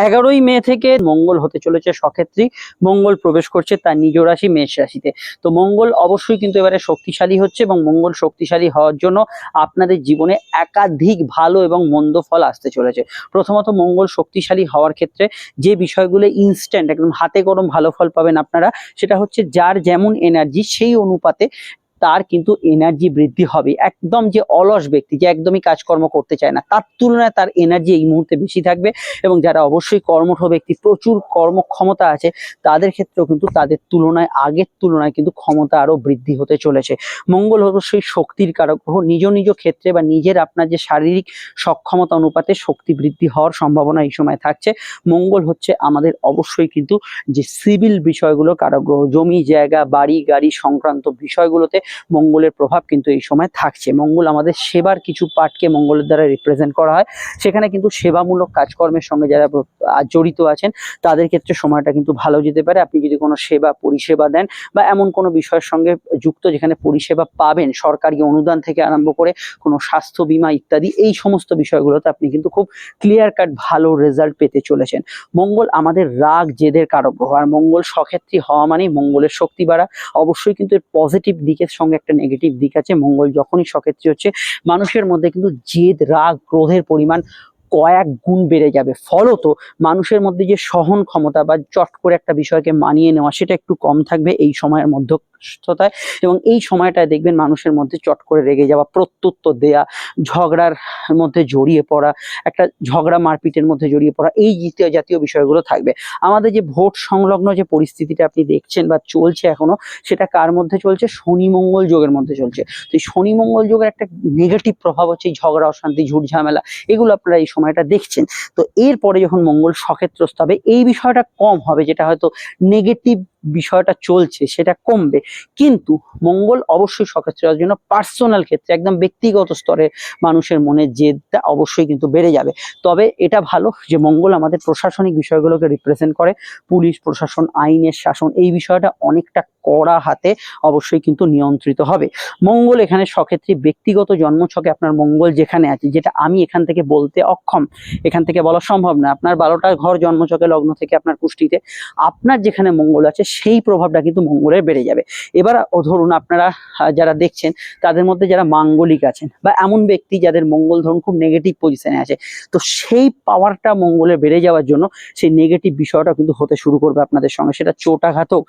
11ই মে থেকে মঙ্গল হতে চলেছে সক্ষেত্রী। মঙ্গল প্রবেশ করছে তার নিজ রাশি মেষ রাশিতে। তো মঙ্গল অবশ্যই কিন্তু এবারে শক্তিশালী হচ্ছে এবং মঙ্গল শক্তিশালী হওয়ার জন্য আপনাদের জীবনে একাধিক ভালো এবং মন্দ ফল আসতে চলেছে। প্রথমত মঙ্গল শক্তিশালী হওয়ার ক্ষেত্রে যে বিষয়গুলো ইনস্ট্যান্ট একদম হাতে গরম ভালো ফল পাবেন আপনারা, সেটা হচ্ছে যার যেমন এনার্জি সেই অনুপাতে তার কিন্তু এনার্জি বৃদ্ধি হবে। একদম যে অলস ব্যক্তি, যে একদমই কাজকর্ম করতে চায় না, তার তুলনায় তার এনার্জি এই মুহূর্তে বেশি থাকবে। এবং যারা অবশ্যই কর্মঠ ব্যক্তি, প্রচুর কর্মক্ষমতা আছে, তাদের ক্ষেত্রেও কিন্তু তাদের তুলনায় আগের তুলনায় কিন্তু ক্ষমতা আরো বৃদ্ধি হতে চলেছে। মঙ্গল অবশ্যই শক্তির কারক গ্রহ। নিজ নিজ ক্ষেত্রে বা নিজের আপনার যে শারীরিক সক্ষমতা অনুপাতে শক্তি বৃদ্ধি হওয়ার সম্ভাবনা এই সময় থাকছে। মঙ্গল হচ্ছে আমাদের অবশ্যই কিন্তু যে সিভিল বিষয়গুলো কারক গ্রহ, জমি জায়গা বাড়ি গাড়ি সংক্রান্ত বিষয়গুলোতে মঙ্গলের প্রভাব কিন্তু এই সময় থাকছে। মঙ্গল আমাদের সেবার কিছু পার্টকে মঙ্গলের দ্বারা রিপ্রেজেন্ট করা হয়। সেখানে কিন্তু সেবামূলক কাজকর্মের সঙ্গে যারা জড়িত আছেন তাদের ক্ষেত্রে সময়টা কিন্তু ভালো যেতে পারে। আপনি যদি কোনো সেবা পরিষেবা দেন বা এমন কোনো বিষয়ের সঙ্গে যুক্ত যেখানে পরিষেবা পাবেন, সরকারি অনুদান থেকে আরম্ভ করে কোনো স্বাস্থ্য বীমা ইত্যাদি, এই সমস্ত বিষয়গুলোতে আপনি কিন্তু খুব ক্লিয়ার কাট ভালো রেজাল্ট পেতে চলেছেন। মঙ্গল আমাদের রাগ জেদের কারক গ্রহ, আর মঙ্গল সক্ষেত্রী হওয়া মানেই মঙ্গলের শক্তি বাড়া। অবশ্যই কিন্তু এর পজিটিভ দিকের সঙ্গে একটা নেগেটিভ দিক আছে। মঙ্গল যখনই সক্ষেত্রী হচ্ছে মানুষের মধ্যে কিন্তু জেদ রাগ ক্রোধের পরিমাণ কয়েক গুণ বেড়ে যাবে। ফলত মানুষের মধ্যে যে সহন ক্ষমতা বা চট করে একটা বিষয়কে মানিয়ে নেওয়া, সেটা একটু কম থাকবে এই সময়ের মধ্যস্থতায়। এবং এই সময়টায় দেখবেন মানুষের মধ্যে চট করে রেগে যাওয়া, প্রত্যুত্তর দেয়া, ঝগড়ার মধ্যে জড়িয়ে পড়া, একটা ঝগড়া মারপিটের মধ্যে জড়িয়ে পড়া, এই জাতীয় বিষয়গুলো থাকবে। আমাদের যে ভোট সংলগ্ন যে পরিস্থিতিটা আপনি দেখছেন বা চলছে এখনো, সেটা কার মধ্যে চলছে? শনি মঙ্গল যোগের মধ্যে চলছে। তো এই শনি মঙ্গল যোগের একটা নেগেটিভ প্রভাব হচ্ছে এই ঝগড়া অশান্তি ঝুট ঝামেলা, এগুলো আপনারা এই সময়টা দেখছেন। তো এরপরে যখন মঙ্গল সক্ষেত্রস্থ হবে এই বিষয়টা কম হবে, যেটা হয়তো নেগেটিভ বিষয়টা চলছে সেটা কমবে। কিন্তু মঙ্গল অবশ্যই সক্ষেত্র হওয়ার জন্য পার্সোনাল ক্ষেত্রে একদম ব্যক্তিগত স্তরে মানুষের মনে জেদটা অবশ্যই কিন্তু বেড়ে যাবে। তবে এটা ভালো যে মঙ্গল আমাদের প্রশাসনিক বিষয়গুলোকে রিপ্রেজেন্ট করে। পুলিশ প্রশাসন, আইনের শাসন, এই বিষয়টা অনেকটা কড়া হাতে অবশ্যই কিন্তু নিয়ন্ত্রিত হবে। মঙ্গল এখানে সক্ষেত্রী ব্যক্তিগত জন্মছকে আপনার মঙ্গল যেখানে আছে, যেটা আমি এখান থেকে বলতে অক্ষম, এখান থেকে বলা সম্ভব না। আপনার 12টা ঘর জন্মছকে লগ্ন থেকে আপনার কুষ্টিতে আপনার যেখানে মঙ্গল আছে সেই প্রভাবটা কিন্তু মঙ্গলের বেড়ে যাবে। এবার ধরুন আপনারা যারা দেখছেন তাদের মধ্যে যারা মাঙ্গলিক আছেন বা এমন ব্যক্তি যাদের মঙ্গল ধরুন খুব নেগেটিভ পজিশনে আছে, তো সেই পাওয়ারটা মঙ্গলের বেড়ে যাওয়ার জন্য সেই নেগেটিভ বিষয়টা কিন্তু হতে শুরু করবে আপনাদের সঙ্গে। সেটা চোটাঘাত হোক,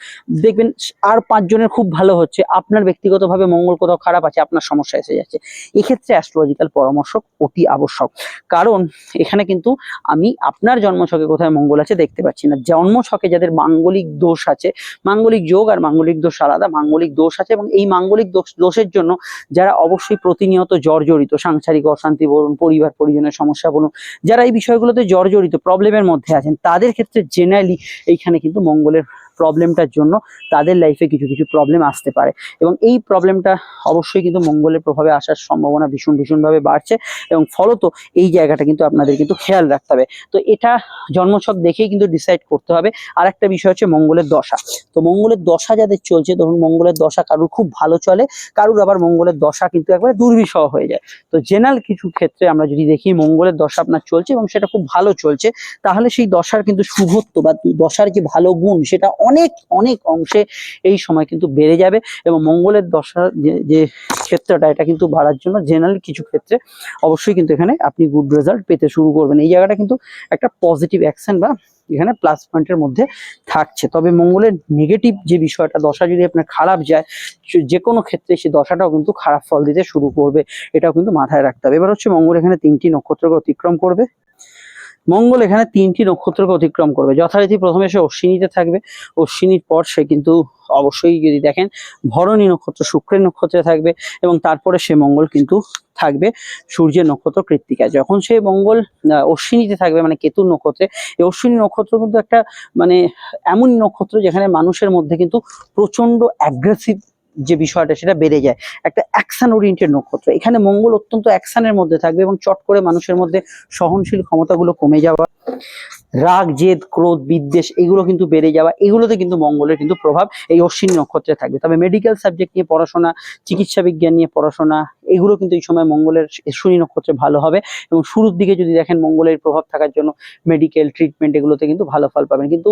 দেখবেন আর 5 জনের খুব ভালো হচ্ছে, আপনার ব্যক্তিগতভাবে মঙ্গল কোথাও খারাপ আছে, আপনার সমস্যা এসে যাচ্ছে। এক্ষেত্রে অ্যাস্ট্রোলজিক্যাল পরামর্শ অতি আবশ্যক। কারণ এখানে কিন্তু আমি আপনার জন্মছকে কোথায় মঙ্গল আছে দেখতে পাচ্ছি না। জন্মছকে যাদের মাঙ্গলিক দোষ আছে, মাঙ্গলিক যোগ আর মাঙ্গলিক দোষ আলাদা, মাঙ্গলিক দোষ আছে এবং এই মাঙ্গলিক দোষের জন্য যারা অবশ্যই প্রতিনিয়ত জর্জরিত, সাংসারিক অশান্তি বলুন, পরিবার পরিজনের সমস্যা বলুন, যারা এই বিষয়গুলোতে জর্জরিত প্রবলেমের মধ্যে আছেন, তাদের ক্ষেত্রে জেনারেলি এইখানে কিন্তু মঙ্গলের প্রবলেমটার জন্য তাদের লাইফে কিছু কিছু প্রবলেম আসতে পারে। এবং এই প্রবলেমটা অবশ্যই কিন্তু মঙ্গলের প্রভাবে আসার সম্ভাবনা ভীষণভাবে বাড়ছে। এবং ফলত এই জায়গাটা কিন্তু আপনাদের কিন্তু খেয়াল রাখতে হবে। তো এটা জন্মছক দেখেই কিন্তু ডিসাইড করতে হবে। আর একটা বিষয় হচ্ছে মঙ্গলের দশা। তো মঙ্গলের দশা যাদের চলছে, ধরুন মঙ্গলের দশা কারুর খুব ভালো চলে, কারুর আবার মঙ্গলের দশা কিন্তু একবারে দুর্বিষহ হয়ে যায়। তো জেনারেল কিছু ক্ষেত্রে আমরা যদি দেখি মঙ্গলের দশা আপনার চলছে এবং সেটা খুব ভালো চলছে, তাহলে সেই দশার কিন্তু শুভত্ব বা দশার যে ভালো গুণ সেটা অনেক অনেক অংশে এই সময় কিন্তু বেড়ে যাবে। এবং মঙ্গলের দশার যে ক্ষেত্রটা, এটা কিন্তু বাড়ার জন্য জেনারেল কিছু ক্ষেত্রে অবশ্যই কিন্তু এখানে আপনি গুড রেজাল্ট পেতে শুরু করবেন। এই জায়গাটা কিন্তু একটা পজিটিভ অ্যাকশন বা এখানে প্লাস পয়েন্টের মধ্যে থাকছে। তবে মঙ্গলের নেগেটিভ যে বিষয়টা, দশা যদি আপনার খারাপ যায়, যে কোনো ক্ষেত্রে সেই দশাটাও কিন্তু খারাপ ফল দিতে শুরু করবে, এটাও কিন্তু মাথায় রাখতে হবে। এবার হচ্ছে মঙ্গল এখানে 3টি নক্ষত্রকে অতিক্রম করবে। মঙ্গল এখানে 3টি নক্ষত্রকে অতিক্রম করবে। যথারীতি প্রথমে সে অশ্বিনীতে থাকবে, অশ্বিনীর পর সে কিন্তু অবশ্যই যদি দেখেন ভরণী নক্ষত্র শুক্রের নক্ষত্রে থাকবে, এবং তারপরে সে মঙ্গল কিন্তু থাকবে সূর্যের নক্ষত্র কৃত্তিকায়। যখন সে মঙ্গল অশ্বিনীতে থাকবে মানে কেতুর নক্ষত্রে, এই অশ্বিনী নক্ষত্র কিন্তু একটা মানে এমন নক্ষত্র যেখানে মানুষের মধ্যে কিন্তু প্রচন্ড অ্যাগ্রেসিভ যে বিষয়টা সেটা বেড়ে যায়, একটা অ্যাকশন ওরিয়েন্টেড নক্ষত্র। এখানে মঙ্গল অত্যন্ত অ্যাকশনের মধ্যে থাকবে এবং চট করে মানুষের মধ্যে সহনশীল ক্ষমতাগুলো কমে যাওয়া, রাগ, জেদ, ক্রোধ, বিদ্বেষ এগুলো কিন্তু বেড়ে যাওয়া, এগুলোতে কিন্তু মঙ্গলের কিন্তু প্রভাব এই অশ্বিনী নক্ষত্রে থাকবে। তবে মেডিকেল সাবজেক্ট নিয়ে পড়াশোনা, চিকিৎসা বিজ্ঞান নিয়ে পড়াশোনা, এগুলো কিন্তু এই সময় মঙ্গলের অশ্বিনী নক্ষত্রে ভালো হবে। এবং শুরুর দিকে যদি দেখেন মঙ্গলের প্রভাব থাকার জন্য মেডিকেল ট্রিটমেন্ট এগুলোতে কিন্তু ভালো ফল পাবেন। কিন্তু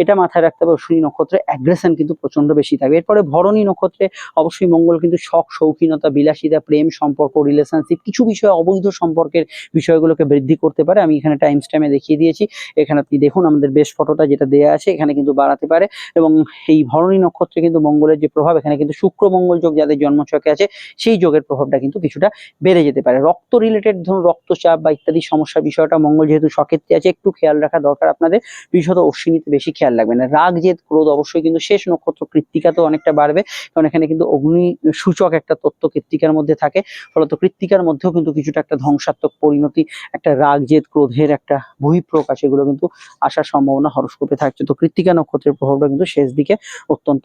এটা মাথায় রাখতে হবে, অশ্বিনী নক্ষত্রে অ্যাগ্রেশন কিন্তু প্রচন্ড বেশি থাকবে। এরপরে ভরণী নক্ষত্রে অবশ্যই মঙ্গল কিন্তু শখ, শৌখিনতা, বিলাসিতা, প্রেম সম্পর্ক, রিলেশনশিপ, কিছু বিষয়ে অবৈধ সম্পর্কের বিষয়গুলোকে বৃদ্ধি করতে পারে। আমি এখানে টাইম স্ট্যাম্পে দেখিয়ে দিয়েছি, এখানে আপনি দেখুন আমাদের বেশ ফটোটা যেটা দেয়া আছে, এখানে কিন্তু বাড়াতে পারে। এবং এই ভরণী নক্ষত্রে কিন্তু মঙ্গলের যে প্রভাব, এখানে কিন্তু শুক্র মঙ্গল যোগ যাদের জন্মছকে আছে সেই যোগের প্রভাবটা কিন্তু কিছুটা বেড়ে যেতে পারে। রক্ত রিলেটেড ধরুন রক্তচাপ বা ইত্যাদি সমস্যার বিষয়টা মঙ্গল যেহেতু সক্ষেত্রে আছে একটু খেয়াল রাখা দরকার আপনাদের, বিশেষত অশ্বিনীতে বেশি খেয়াল রাখবেন। রাগ, জেদ, ক্রোধ অবশ্যই কিন্তু শেষ নক্ষত্র কৃত্তিকাতেও অনেকটা বাড়বে, কারণ এখানে কিন্তু অগ্নি সূচক একটা তত্ত্ব কৃত্তিকার মধ্যে থাকে। ফলত কৃত্তিকার মধ্যেও কিন্তু কিছুটা একটা ধ্বংসাত্মক পরিণতি, একটা রাগ, জেদ, ক্রোধের একটা বহিঃপ্রকাশ এগুলো কিন্তু আসার সম্ভাবনা হরোস্কোপে থাকছে। তো কৃত্তিকা নক্ষত্রের প্রভাবটা কিন্তু শেষ দিকে অত্যন্ত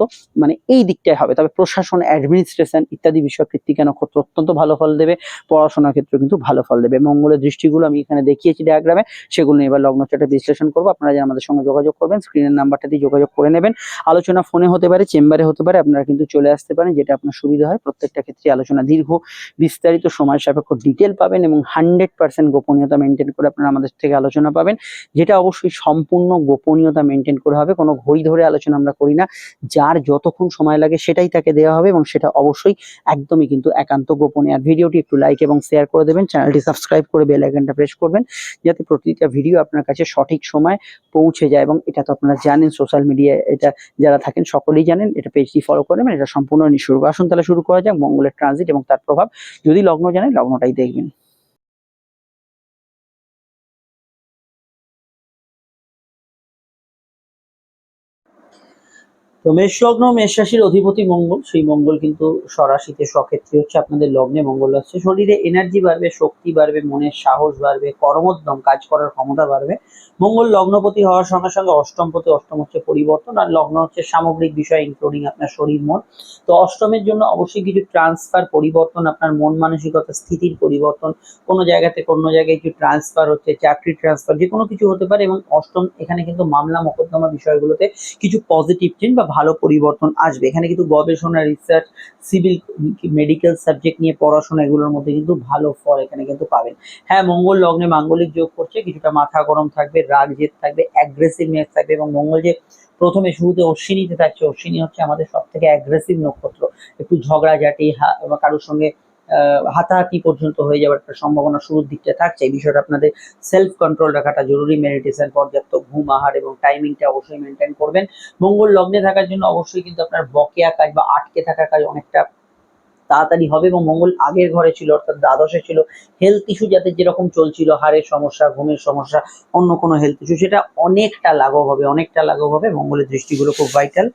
এই দিকটাই হবে। তবে প্রশাসন, অ্যাডমিনিস্ট্রেশন ইত্যাদি বিষয় কৃত্তিকা নক্ষত্র অত্যন্ত ভালো ফল দেবে। পড়াশোনার ক্ষেত্রে কিন্তু ভালো ফল দেবে। মঙ্গলের দৃষ্টিগুলো আমি এখানে দেখিয়েছি ডায়াগ্রামে, সেগুলো নিয়ে এবার লগ্ন চার্টে বিশ্লেষণ করবো। আপনারা যারা আমাদের সঙ্গে যোগাযোগ করবেন স্ক্রিনের নাম্বারটা দিয়ে যোগাযোগ করে নেবেন। আলোচনা ফোনে হতে পারে, চেম্বারে হতে পারে, আপনারা কিন্তু চলে আসতে পারেন, যেটা আপনার সুবিধা হয়। প্রত্যেকটা ক্ষেত্রে আলোচনা দীর্ঘ, বিস্তারিত, সময় সাপেক্ষ ডিটেল পাবেন এবং 100% গোপনীয়তা মেনটেন করে আপনারা আমাদের থেকে আলোচনা পাবেন, যেটা অবশ্যই সম্পূর্ণ গোপনীয়তা মেনটেন করে হবে। কোনো ঘড়ি ধরে আলোচনা আমরা করি না, যার যতক্ষণ সময় লাগে সেটাই তাকে দেওয়া হবে এবং সেটা অবশ্যই একদমই কিন্তু একান্ত গোপনে। আর ভিডিওটি একটু লাইক এবং শেয়ার করে দেবেন, চ্যানেলটি সাবস্ক্রাইব করে বেল আইকনটা প্রেস করবেন, যাতে প্রতিটা ভিডিও আপনার কাছে সঠিক সময় পৌঁছে যায়। এবং এটা তো আপনারা জানেন, সোশ্যাল মিডিয়ায় এটা যারা থাকেন সকলেই জানেন, এটা পেজটি ফলো করে নেবেন, এটা সম্পূর্ণ নিঃশুল্ক। আসুন তাহলে শুরু করা যাক মঙ্গলের ট্রানজিট এবং তার প্রভাব। যদি লগ্ন জানেন লগ্নটাই দেখবেন। তো মেষ লগ্ন, মেষ রাশির অধিপতি মঙ্গল, সেই মঙ্গল কিন্তু স্বরাশিতে স্বক্ষেত্রে হচ্ছে আপনাদের লগ্নে মঙ্গল আসছে। শরীরে এনার্জি বাড়বে, শক্তি বাড়বে, মনের সাহস বাড়বে, কর্মোদ্যম, কাজ করার ক্ষমতা বাড়বে। মঙ্গল লগ্নপতি হওয়ার সঙ্গে সঙ্গে অষ্টমপতি, অষ্টম হচ্ছে পরিবর্তন, আর লগ্ন হচ্ছে সামগ্রিক বিষয় ইনক্লুডিং আপনার শরীর, মন। তো অষ্টমের জন্য অবশ্যই কিছু ট্রান্সফার, পরিবর্তন, আপনার মন মানসিকতা স্থিতির পরিবর্তন, কোনো জায়গা থেকে অন্য জায়গায় কিছু ট্রান্সফার হচ্ছে, চাকরি ট্রান্সফার, যে কোনো কিছু হতে পারে। এবং অষ্টম এখানে কিন্তু মামলা মোকদ্দমা বিষয়গুলোতে কিছু পজিটিভ চেঞ্জ বা ভালো পরিবর্তন আসবে। এখানে কিন্তু গবেষণা, রিসার্চ, সিভিল, মেডিকেল সাবজেক্ট নিয়ে পড়াশোনা এগুলোর মধ্যে কিন্তু ভালো ফল এখানে কিন্তু পাবেন। হ্যাঁ, মঙ্গল লগ্নে মাঙ্গলিক যোগ করছে, কিছুটা মাথা গরম থাকবে, রাগ জেদ থাকবে, অ্যাগ্রেসিভনেস থাকবে। এবং মঙ্গল যে প্রথমে শুরুতে অশ্বিনীতে থাকছে, অশ্বিনী হচ্ছে আমাদের সব থেকে অ্যাগ্রেসিভ নক্ষত্র। একটু ঝগড়াঝাটি বা কারোর সঙ্গে হাতাহাতি পর্যন্ত হয়ে যাওয়ার একটা সম্ভাবনা শুরুর দিকটা থাকছে। এই বিষয়টা আপনাদের সেলফ কন্ট্রোল রাখাটা জরুরি। মেডিটেশন, পর্যাপ্ত ঘুম, আহার এবং টাইমিংটা অবশ্যই মেনটেন করবেন। মঙ্গল লগ্নে থাকার জন্য অবশ্যই কিন্তু আপনার বকেয়া কাজ বা আটকে থাকা কাজ অনেকটা তাড়াতাড়ি হবে। এবং মঙ্গল আগের ঘরে ছিল অর্থাৎ দ্বাদশে ছিল, হেলথ ইস্যু যাদের যেরকম চলছিল, হাড়ের সমস্যা, ঘুমের সমস্যা, অন্য কোনো হেলথ ইস্যু, সেটা অনেকটা লাঘব হবে, অনেকটা লাঘব হবে। মঙ্গলের দৃষ্টিগুলো খুব ভাইটাল,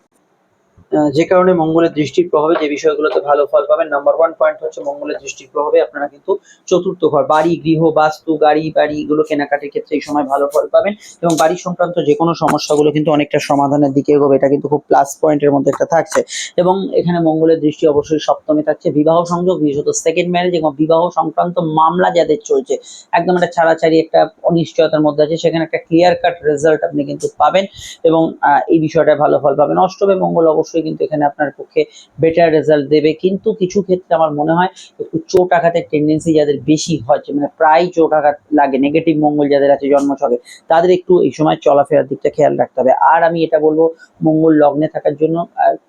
যে কারণে মঙ্গলের দৃষ্টির প্রভাবে যে বিষয়গুলোতে ভালো ফল পাবেন। নাম্বার ওয়ান পয়েন্ট হচ্ছে মঙ্গলের দৃষ্টির প্রভাবে আপনারা কিন্তু চতুর্থ ঘর, বাড়ি, গৃহ, বাস্তু, গাড়ি বাড়ি এগুলো কেনাকাটির ক্ষেত্রে এই সময় ভালো ফল পাবেন। এবং বাড়ি সংক্রান্ত যে কোনো সমস্যাগুলো কিন্তু অনেকটা সমাধানের দিকে এগোবে, এটা কিন্তু খুব প্লাস পয়েন্টের মধ্যে একটা থাকছে। এবং এখানে মঙ্গলের দৃষ্টি অবশ্যই সপ্তমে থাকছে, বিবাহ সংযোগ, বিশেষত সেকেন্ড ম্যারেজ এবং বিবাহ সংক্রান্ত মামলা যাদের চলছে, একদম একটা ছাড়াছাড়ি, একটা অনিশ্চয়তার মধ্যে আছে, সেখানে একটা ক্লিয়ার কাট রেজাল্ট আপনি কিন্তু পাবেন। এবং এই বিষয়টা ভালো ফল পাবেন। অষ্টমে মঙ্গল অবশ্যই কিন্তু এখানে আপনার পক্ষে বেটার রেজাল্ট দেবে, কিন্তু কিছু ক্ষেত্রে আমার মনে হয় একটু চোট আঘাতের টেন্ডেন্সি যাদের বেশি হচ্ছে, প্রায় চোট আঘাত লাগে, নেগেটিভ মঙ্গল যাদের আছে জন্মছকে, তাদের একটু এই সময় চলাফেরার দিকটা খেয়াল রাখতে হবে। আর আমি এটা বলবো, মঙ্গল লগ্নে থাকার জন্য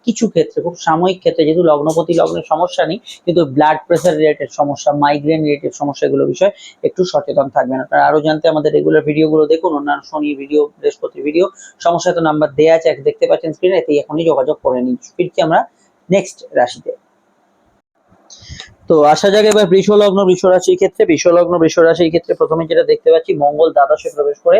কিছু ক্ষেত্রে, খুব সাময়িক ক্ষেত্রে, যেহেতু লগ্নপতি লগ্নের সমস্যা নেই, কিন্তু ব্লাড প্রেশার রিলেটেড সমস্যা, মাইগ্রেন রিলেটেড সমস্যা, এগুলো বিষয়ে একটু সচেতন থাকবেন। আপনারা আরো জানতে আমাদের রেগুলার ভিডিওগুলো দেখুন, অন্যান্য শনি ভিডিও, বৃহস্পতি ভিডিও, সমস্যা তো নাম্বার দেয়া আছে, দেখতে পাচ্ছেন স্ক্রিনে, এতে এখনই যোগাযোগ করে নিন। ফিরছি আমরা নেক্সট রাশিতে। তো আসা যাক এবার বৃষ লগ্ন, বৃষ রাশির ক্ষেত্রে। বৃষ লগ্ন, বৃষ রাশির ক্ষেত্রে প্রথমে যেটা দেখতে পাচ্ছি, মঙ্গল দ্বাদশে প্রবেশ করে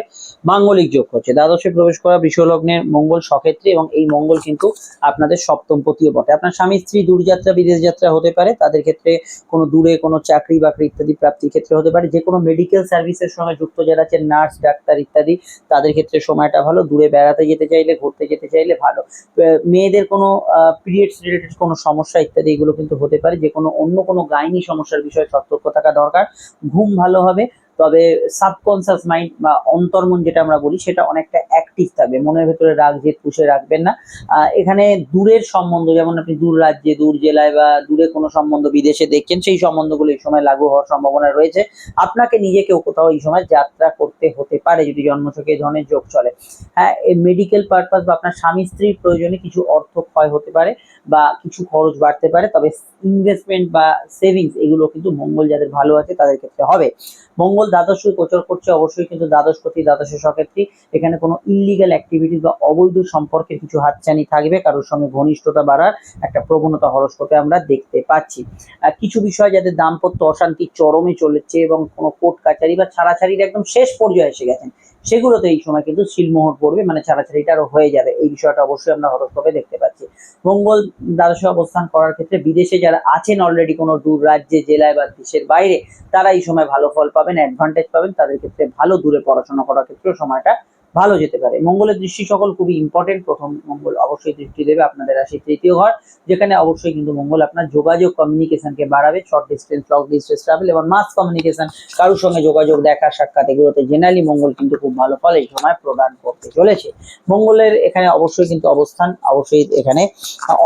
মাঙ্গলিক যোগ করছে। দ্বাদশে প্রবেশ করা বৃষ লগ্নের মঙ্গল সক্ষেত্রে, এবং এই মঙ্গল কিন্তু আপনাদের সপ্তম পতিও বটে। আপনার স্বামী স্ত্রী দূরযাত্রা, বিদেশ যাত্রা হতে পারে, তাদের ক্ষেত্রে কোনো দূরে কোনো চাকরি বাকরি ইত্যাদি প্রাপ্তির ক্ষেত্রে হতে পারে। যে কোনো মেডিকেল সার্ভিসের সঙ্গে যুক্ত যারা আছেন, নার্স, ডাক্তার ইত্যাদি, তাদের ক্ষেত্রে সময়টা ভালো। দূরে বেড়াতে যেতে চাইলে, ঘুরতে যেতে চাইলে ভালো। মেয়েদের কোনো পিরিয়ডস রিলেটেড কোনো সমস্যা ইত্যাদি এগুলো কিন্তু হতে পারে। যে কোনো অন্য কোনো গাইনি সমস্যার বিষয়ে সতর্ক থাকা দরকার। ঘুম ভালো হবে, তবে সাবকনসিয়াস মাইন্ড বা অন্তর্মন যেটা আমরা বলি সেটা অনেকটা অ্যাক্টিভ থাকবে। মনের ভেতরে রাগ জেদ পুষে রাখবেন না। এখানে দূরের সম্বন্ধ, যেমন আপনি দূর রাজ্যে, দূর জেলায় বা দূরে কোনো সম্বন্ধ বিদেশে দেখছেন, সেই সম্বন্ধগুলো এই সময় লাগু হওয়ার সম্ভাবনা রয়েছে। আপনাকে নিজেকেও কোথাও এই সময় যাত্রা করতে হতে পারে যদি জন্মছকে এই ধরনের যোগ চলে। হ্যাঁ, এই মেডিকেল পারপাস বা আপনার স্বামী স্ত্রীর প্রয়োজনে কিছু অর্থ ক্ষয় হতে পারে বা কিছু খরচ বাড়তে পারে, তবে ইনভেস্টমেন্ট বা সেভিংস এগুলো কিন্তু মঙ্গল যাদের ভালো আছে তাদের ক্ষেত্রে হবে। মঙ্গল দ্বাদশে গোচর করছে, অবশ্যই কিন্তু দ্বাদশপতি দ্বাদশে সক্ষেত্রী। এখানে কোনো ইললিগাল অ্যাক্টিভিটি বা অবৈধ সম্পর্কের কিছু হাতছানি থাকবে, কারোর সঙ্গে ঘনিষ্ঠতা বাড়ার একটা প্রবণতা হরস্কোপে আমরা দেখতে পাচ্ছি। কিছু বিষয় যাদের দাম্পত্য অশান্তি চরমে চলেছে এবং কোনো কোর্ট কাচারি বা ছাড়াছাড়ির একদম শেষ পর্যায়ে এসে গেছেন, সেগুলোতে এই সময় কিন্তু সিলমোহর পড়বে, মানে ছাড়াছাড়িটা আরো হয়ে যাবে। এই বিষয়টা অবশ্যই আমরা হরস্কোপে দেখতে পাচ্ছি। মঙ্গল দ্বাদশে অবস্থান করার ক্ষেত্রে বিদেশে যারা আছেন অলরেডি কোনো দূর রাজ্যে, জেলায় বা দেশের বাইরে, তারা এই সময় ভালো ফল পাবেন, অ্যাডভান্টেজ পাবেন। তাদের ক্ষেত্রে ভালো, দূরে পড়াশোনা করার ক্ষেত্রেও সময়টা ভালো যেতে পারে। মঙ্গলের দৃষ্টি সকল খুবই ইম্পর্টেন্ট। প্রথম মঙ্গল অবশ্যই দৃষ্টি দেবে আপনাদের রাশি তৃতীয় ঘর, যেখানে অবশ্যই কিন্তু মঙ্গল আপনার যোগাযোগ কমিউনিকেশনকে বাড়াবে। Short distance, long distance travel এবং মাস কমিউনিকেশন, কারোর সঙ্গে যোগাযোগ, দেখা সাক্ষাৎ, এগুলোতে জেনারেলি মঙ্গল কিন্তু খুব ভালো ফল এই সময় প্রদান করতে চলেছে। মঙ্গলের এখানে অবশ্যই কিন্তু অবস্থান, অবশ্যই এখানে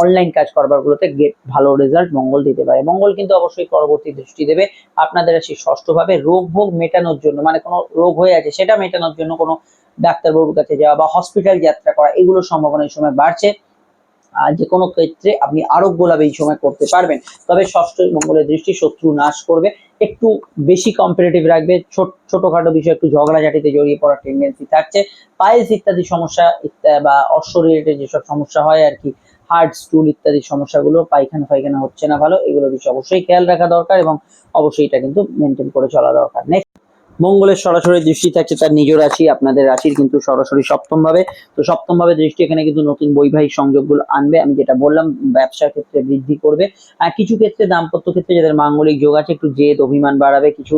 অনলাইন কাজ করবার গুলোতে ভালো রেজাল্ট মঙ্গল দিতে পারে। মঙ্গল কিন্তু অবশ্যই পরবর্তী দৃষ্টি দেবে আপনাদের রাশি ষষ্ঠ ভাবে। রোগ ভোগ মেটানোর জন্য, মানে কোনো রোগ হয়ে আছে সেটা মেটানোর জন্য কোনো ডাক্তারবাবুর কাছে যাওয়া বা হসপিটাল যাত্রা করা, এগুলোর সম্ভাবনা এই সময় বাড়ছে। যে কোনো ক্ষেত্রে আপনি আরোগ্য লাভ এই সময় করতে পারবেন। তবে ষষ্ঠ মঙ্গলের দৃষ্টি শত্রু নাশ করবে, একটু বেশি কম্পিটিটিভ রাখবে, ছোটখাটো বিষয় একটু ঝগড়াঝাটিতে জড়িয়ে পড়ার টেন্ডেন্সি থাকছে। পাইলস ইত্যাদি সমস্যা বা অশ্ব রিলেটেড যেসব সমস্যা হয় আর কি, হার্ট, স্টুল ইত্যাদি সমস্যাগুলো, পায়খানা ফায়খানা হচ্ছে না ভালো, এগুলো বিষয়ে অবশ্যই খেয়াল রাখা দরকার এবং অবশ্যই এটা কিন্তু মেনটেন করে চলা দরকার। মঙ্গলের সরাসরি দৃষ্টি থাকছে তার নিজ রাশি, আপনাদের রাশির কিন্তু সরাসরি সপ্তম ভাবে। তো সপ্তম ভাবে দৃষ্টি এখানে কিন্তু নতুন বৈবাহিক সংযোগগুলো আনবে। আমি যেটা বললাম, ব্যবসার ক্ষেত্রে বৃদ্ধি করবে। কিছু ক্ষেত্রে দাম্পত্য ক্ষেত্রে যাদের মাঙ্গলিক যোগ আছে একটু জেদ অভিমান বাড়াবে। কিছু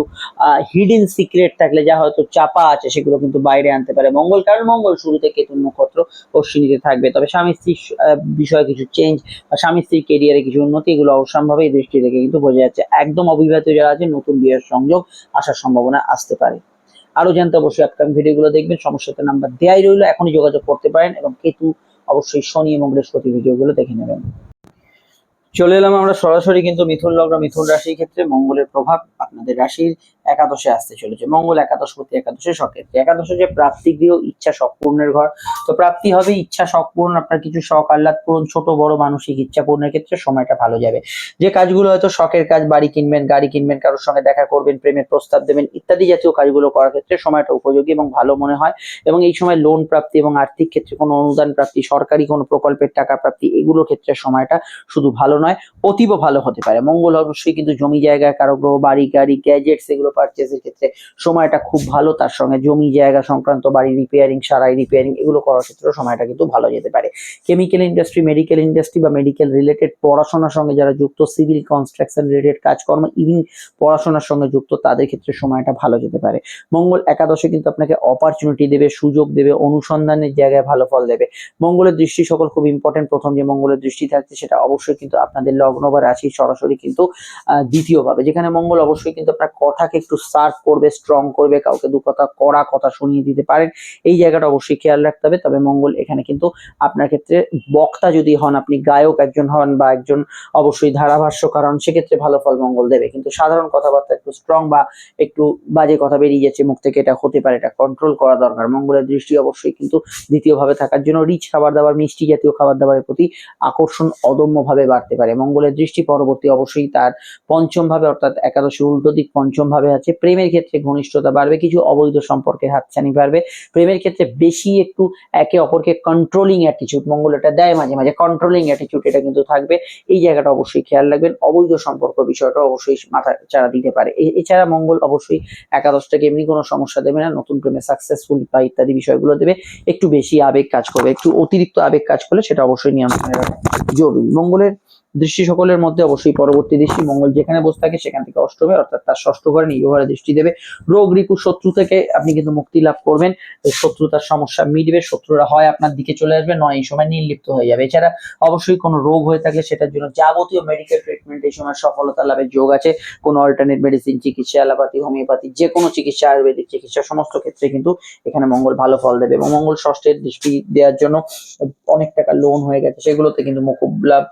হিডেন সিক্রেট থাকলে যা হয়তো চাপা আছে সেগুলো কিন্তু বাইরে আনতে পারে মঙ্গল, কারণ মঙ্গল শুরুতে কেতুর নক্ষত্র অশ্বিনীতে থাকবে। তবে স্বামী স্ত্রীর বিষয়ে কিছু চেঞ্জ বা স্বামী স্ত্রীর কেরিয়ারে কিছু উন্নতি, এগুলো অবশ্যম্ভাবে এই দৃষ্টি থেকে কিন্তু বোঝা যাচ্ছে। একদম অবিবাহিত যারা আছে নতুন বিয়ের সংযোগ আসার সম্ভাবনা আসতে পারে। আরো জানতে অবশ্যই আপকামিং ভিডিওগুলো দেখবেন, সমস্যাতে নাম্বার দেয়াই রইলো, এখনই যোগাযোগ করতে পারেন এবং কেতু অবশ্যই শনি এবং বৃহস্পতি ভিডিওগুলো দেখে নেবেন। চলে এলাম আমরা সরাসরি কিন্তু মিথুন লগ্ন মিথুন রাশির ক্ষেত্রে মঙ্গলের প্রভাব আপনাদের রাশির একাদশে আসতে চলেছে। মঙ্গল একাদশপতি, একাদশে সক্ষেত্রে। একাদশে যে প্রাপ্তি গৃহ, ইচ্ছা শখ পূর্ণের ঘর। তো প্রাপ্তি হবে, ইচ্ছা শখ পূরণ, আপনার কিছু শখ আহ্লাদ পূরণ, ছোট বড় মানসিক ইচ্ছা পূরণের ক্ষেত্রে সময়টা ভালো যাবে। যে কাজগুলো হয়তো শখের কাজ, বাড়ি কিনবেন, গাড়ি কিনবেন, কারোর সঙ্গে দেখা করবেন, প্রেমের প্রস্তাব দেবেন ইত্যাদি জাতীয় কাজগুলো করার ক্ষেত্রে সময়টা উপযোগী এবং ভালো মনে হয়। এবং এই সময় লোন প্রাপ্তি এবং আর্থিক ক্ষেত্রে কোনো অনুদান প্রাপ্তি, সরকারি কোনো প্রকল্পের টাকা প্রাপ্তি, এগুলো ক্ষেত্রে সময়টা শুধু ভালো নয়, অতীব ভালো হতে পারে। মঙ্গল অবশ্যই কিন্তু জমি জায়গা, কারো গ্রহ, বাড়ি গাড়ি, গ্যাজেটস, এগুলো পারচেজের ক্ষেত্রে সময়টা খুব ভালো। তার সঙ্গে জমি জায়গা সংক্রান্ত, বাড়ি রিপেয়ারিং, সারাই রিপেয়ারিং, এগুলো করার ক্ষেত্রে সময়টা কিন্তু ভালো যেতে পারে। কেমিক্যাল ইন্ডাস্ট্রি, মেডিকেল ইন্ডাস্ট্রি বা মেডিকেল রিলেটেড পড়াশোনার সঙ্গে যারা যুক্ত, সিভিল কনস্ট্রাকশন রিলেটেড কাজকর্ম, ইভিন পড়াশোনার সঙ্গে যুক্ত, তাদের ক্ষেত্রে সময়টা ভালো যেতে পারে। মঙ্গল একাদশে কিন্তু আপনাকে অপরচুনিটি দেবে, সুযোগ দেবে, অনুসন্ধানের জায়গায় ভালো ফল দেবে। মঙ্গলের দৃষ্টি সকল খুব ইম্পর্টেন্ট। প্রথম যে মঙ্গলের দৃষ্টি থাকছে সেটা অবশ্যই কিন্তু আপনাদের লগ্ন বা রাশি সরাসরি কিন্তু দ্বিতীয় ভাবে, যেখানে মঙ্গল অবশ্যই কিন্তু আপনার কথাকে একটু সার্ভ করবে, স্ট্রং করবে, কাউকে দু কথা কড়া কথা শুনিয়ে দিতে পারেন, এই জায়গাটা অবশ্যই খেয়াল রাখতে হবে। তবে মঙ্গল এখানে কিন্তু আপনার ক্ষেত্রে বক্তা যদি হন, আপনি গায়ক একজন হন বা একজন অবশ্যই ধারাভাষ্যকার হন, সেক্ষেত্রে ভালো ফল মঙ্গল দেবে। কিন্তু সাধারণ কথাবার্তা একটু স্ট্রং বা একটু বাজে কথা বেরিয়ে যাচ্ছে মুখ থেকে, এটা হতে পারে, এটা কন্ট্রোল করা দরকার। মঙ্গলের দৃষ্টি অবশ্যই কিন্তু দ্বিতীয় ভাবে থাকার জন্য রিচ খাবার দাবার, মিষ্টি জাতীয় খাবার দাবারের প্রতি আকর্ষণ অদম্য ভাবে বাড়তে পারে। মঙ্গলের দৃষ্টি পরবর্তী অবশ্যই তার পঞ্চম ভাবে, অর্থাৎ একাদশী উল্টো দিক পঞ্চম ভাবে আছে। প্রেমের ক্ষেত্রে ঘনিষ্ঠতা বাড়বে, কিছু অবৈধ সম্পর্কের হাতছানি বাড়বে। প্রেমের ক্ষেত্রে বেশি একটু একে অপরকে কন্ট্রোলিং অ্যাটিচিউড, মঙ্গল এটা দেয় মাঝে মাঝে, কন্ট্রোলিং অ্যাটিচিউড এটা কিন্তু থাকবে। এই জায়গাটা অবশ্যই খেয়াল রাখবেন। অবৈধ সম্পর্ক বিষয়টা অবশ্যই মাথা চাড়া দিতে পারে। এছাড়া মঙ্গল অবশ্যই একাদশটাকে এমনি কোনো সমস্যা দেবে না, নতুন প্রেমে সাকসেসফুল বা ইত্যাদি বিষয়গুলো দেবে। একটু বেশি আবেগ কাজ করবে, একটু অতিরিক্ত আবেগ কাজ করলে সেটা অবশ্যই নিয়ন্ত্রণে রাখা জরুরি। মঙ্গলের দৃষ্টি সকলের মধ্যে অবশ্যই পরবর্তী দৃষ্টি। মঙ্গল যেখানে বসে থাকে সেখান থেকে অষ্টমে অর্থাৎ তার ষষ্ঠ ঘরে নিজ ঘরে দৃষ্টি দেবে। রোগ রিপু শত্রু থেকে আপনি কিন্তু মুক্তি লাভ করবেন, শত্রুতার সমস্যা মিটবে, শত্রুরা হয় আপনার দিকে চলে আসবে, নয় এই সময় নির্লিপ্ত হয়ে যাবে। এছাড়া অবশ্যই কোনো রোগ হয়ে থাকলে সেটার জন্য যাবতীয় মেডিকেল ট্রিটমেন্ট এই সময় সফলতা লাভের যোগ আছে। কোনো অল্টারনেট মেডিসিন চিকিৎসা, অ্যালোপ্যাথি, হোমিওপ্যাথি, যে কোনো চিকিৎসা, আয়ুর্বেদিক চিকিৎসা, সমস্ত ক্ষেত্রে কিন্তু এখানে মঙ্গল ভালো ফল দেবে। এবং মঙ্গল ষষ্ঠের দৃষ্টি দেওয়ার জন্য অনেক টাকা লোন হয়ে গেছে সেগুলোতে কিন্তু মুকুব লাভ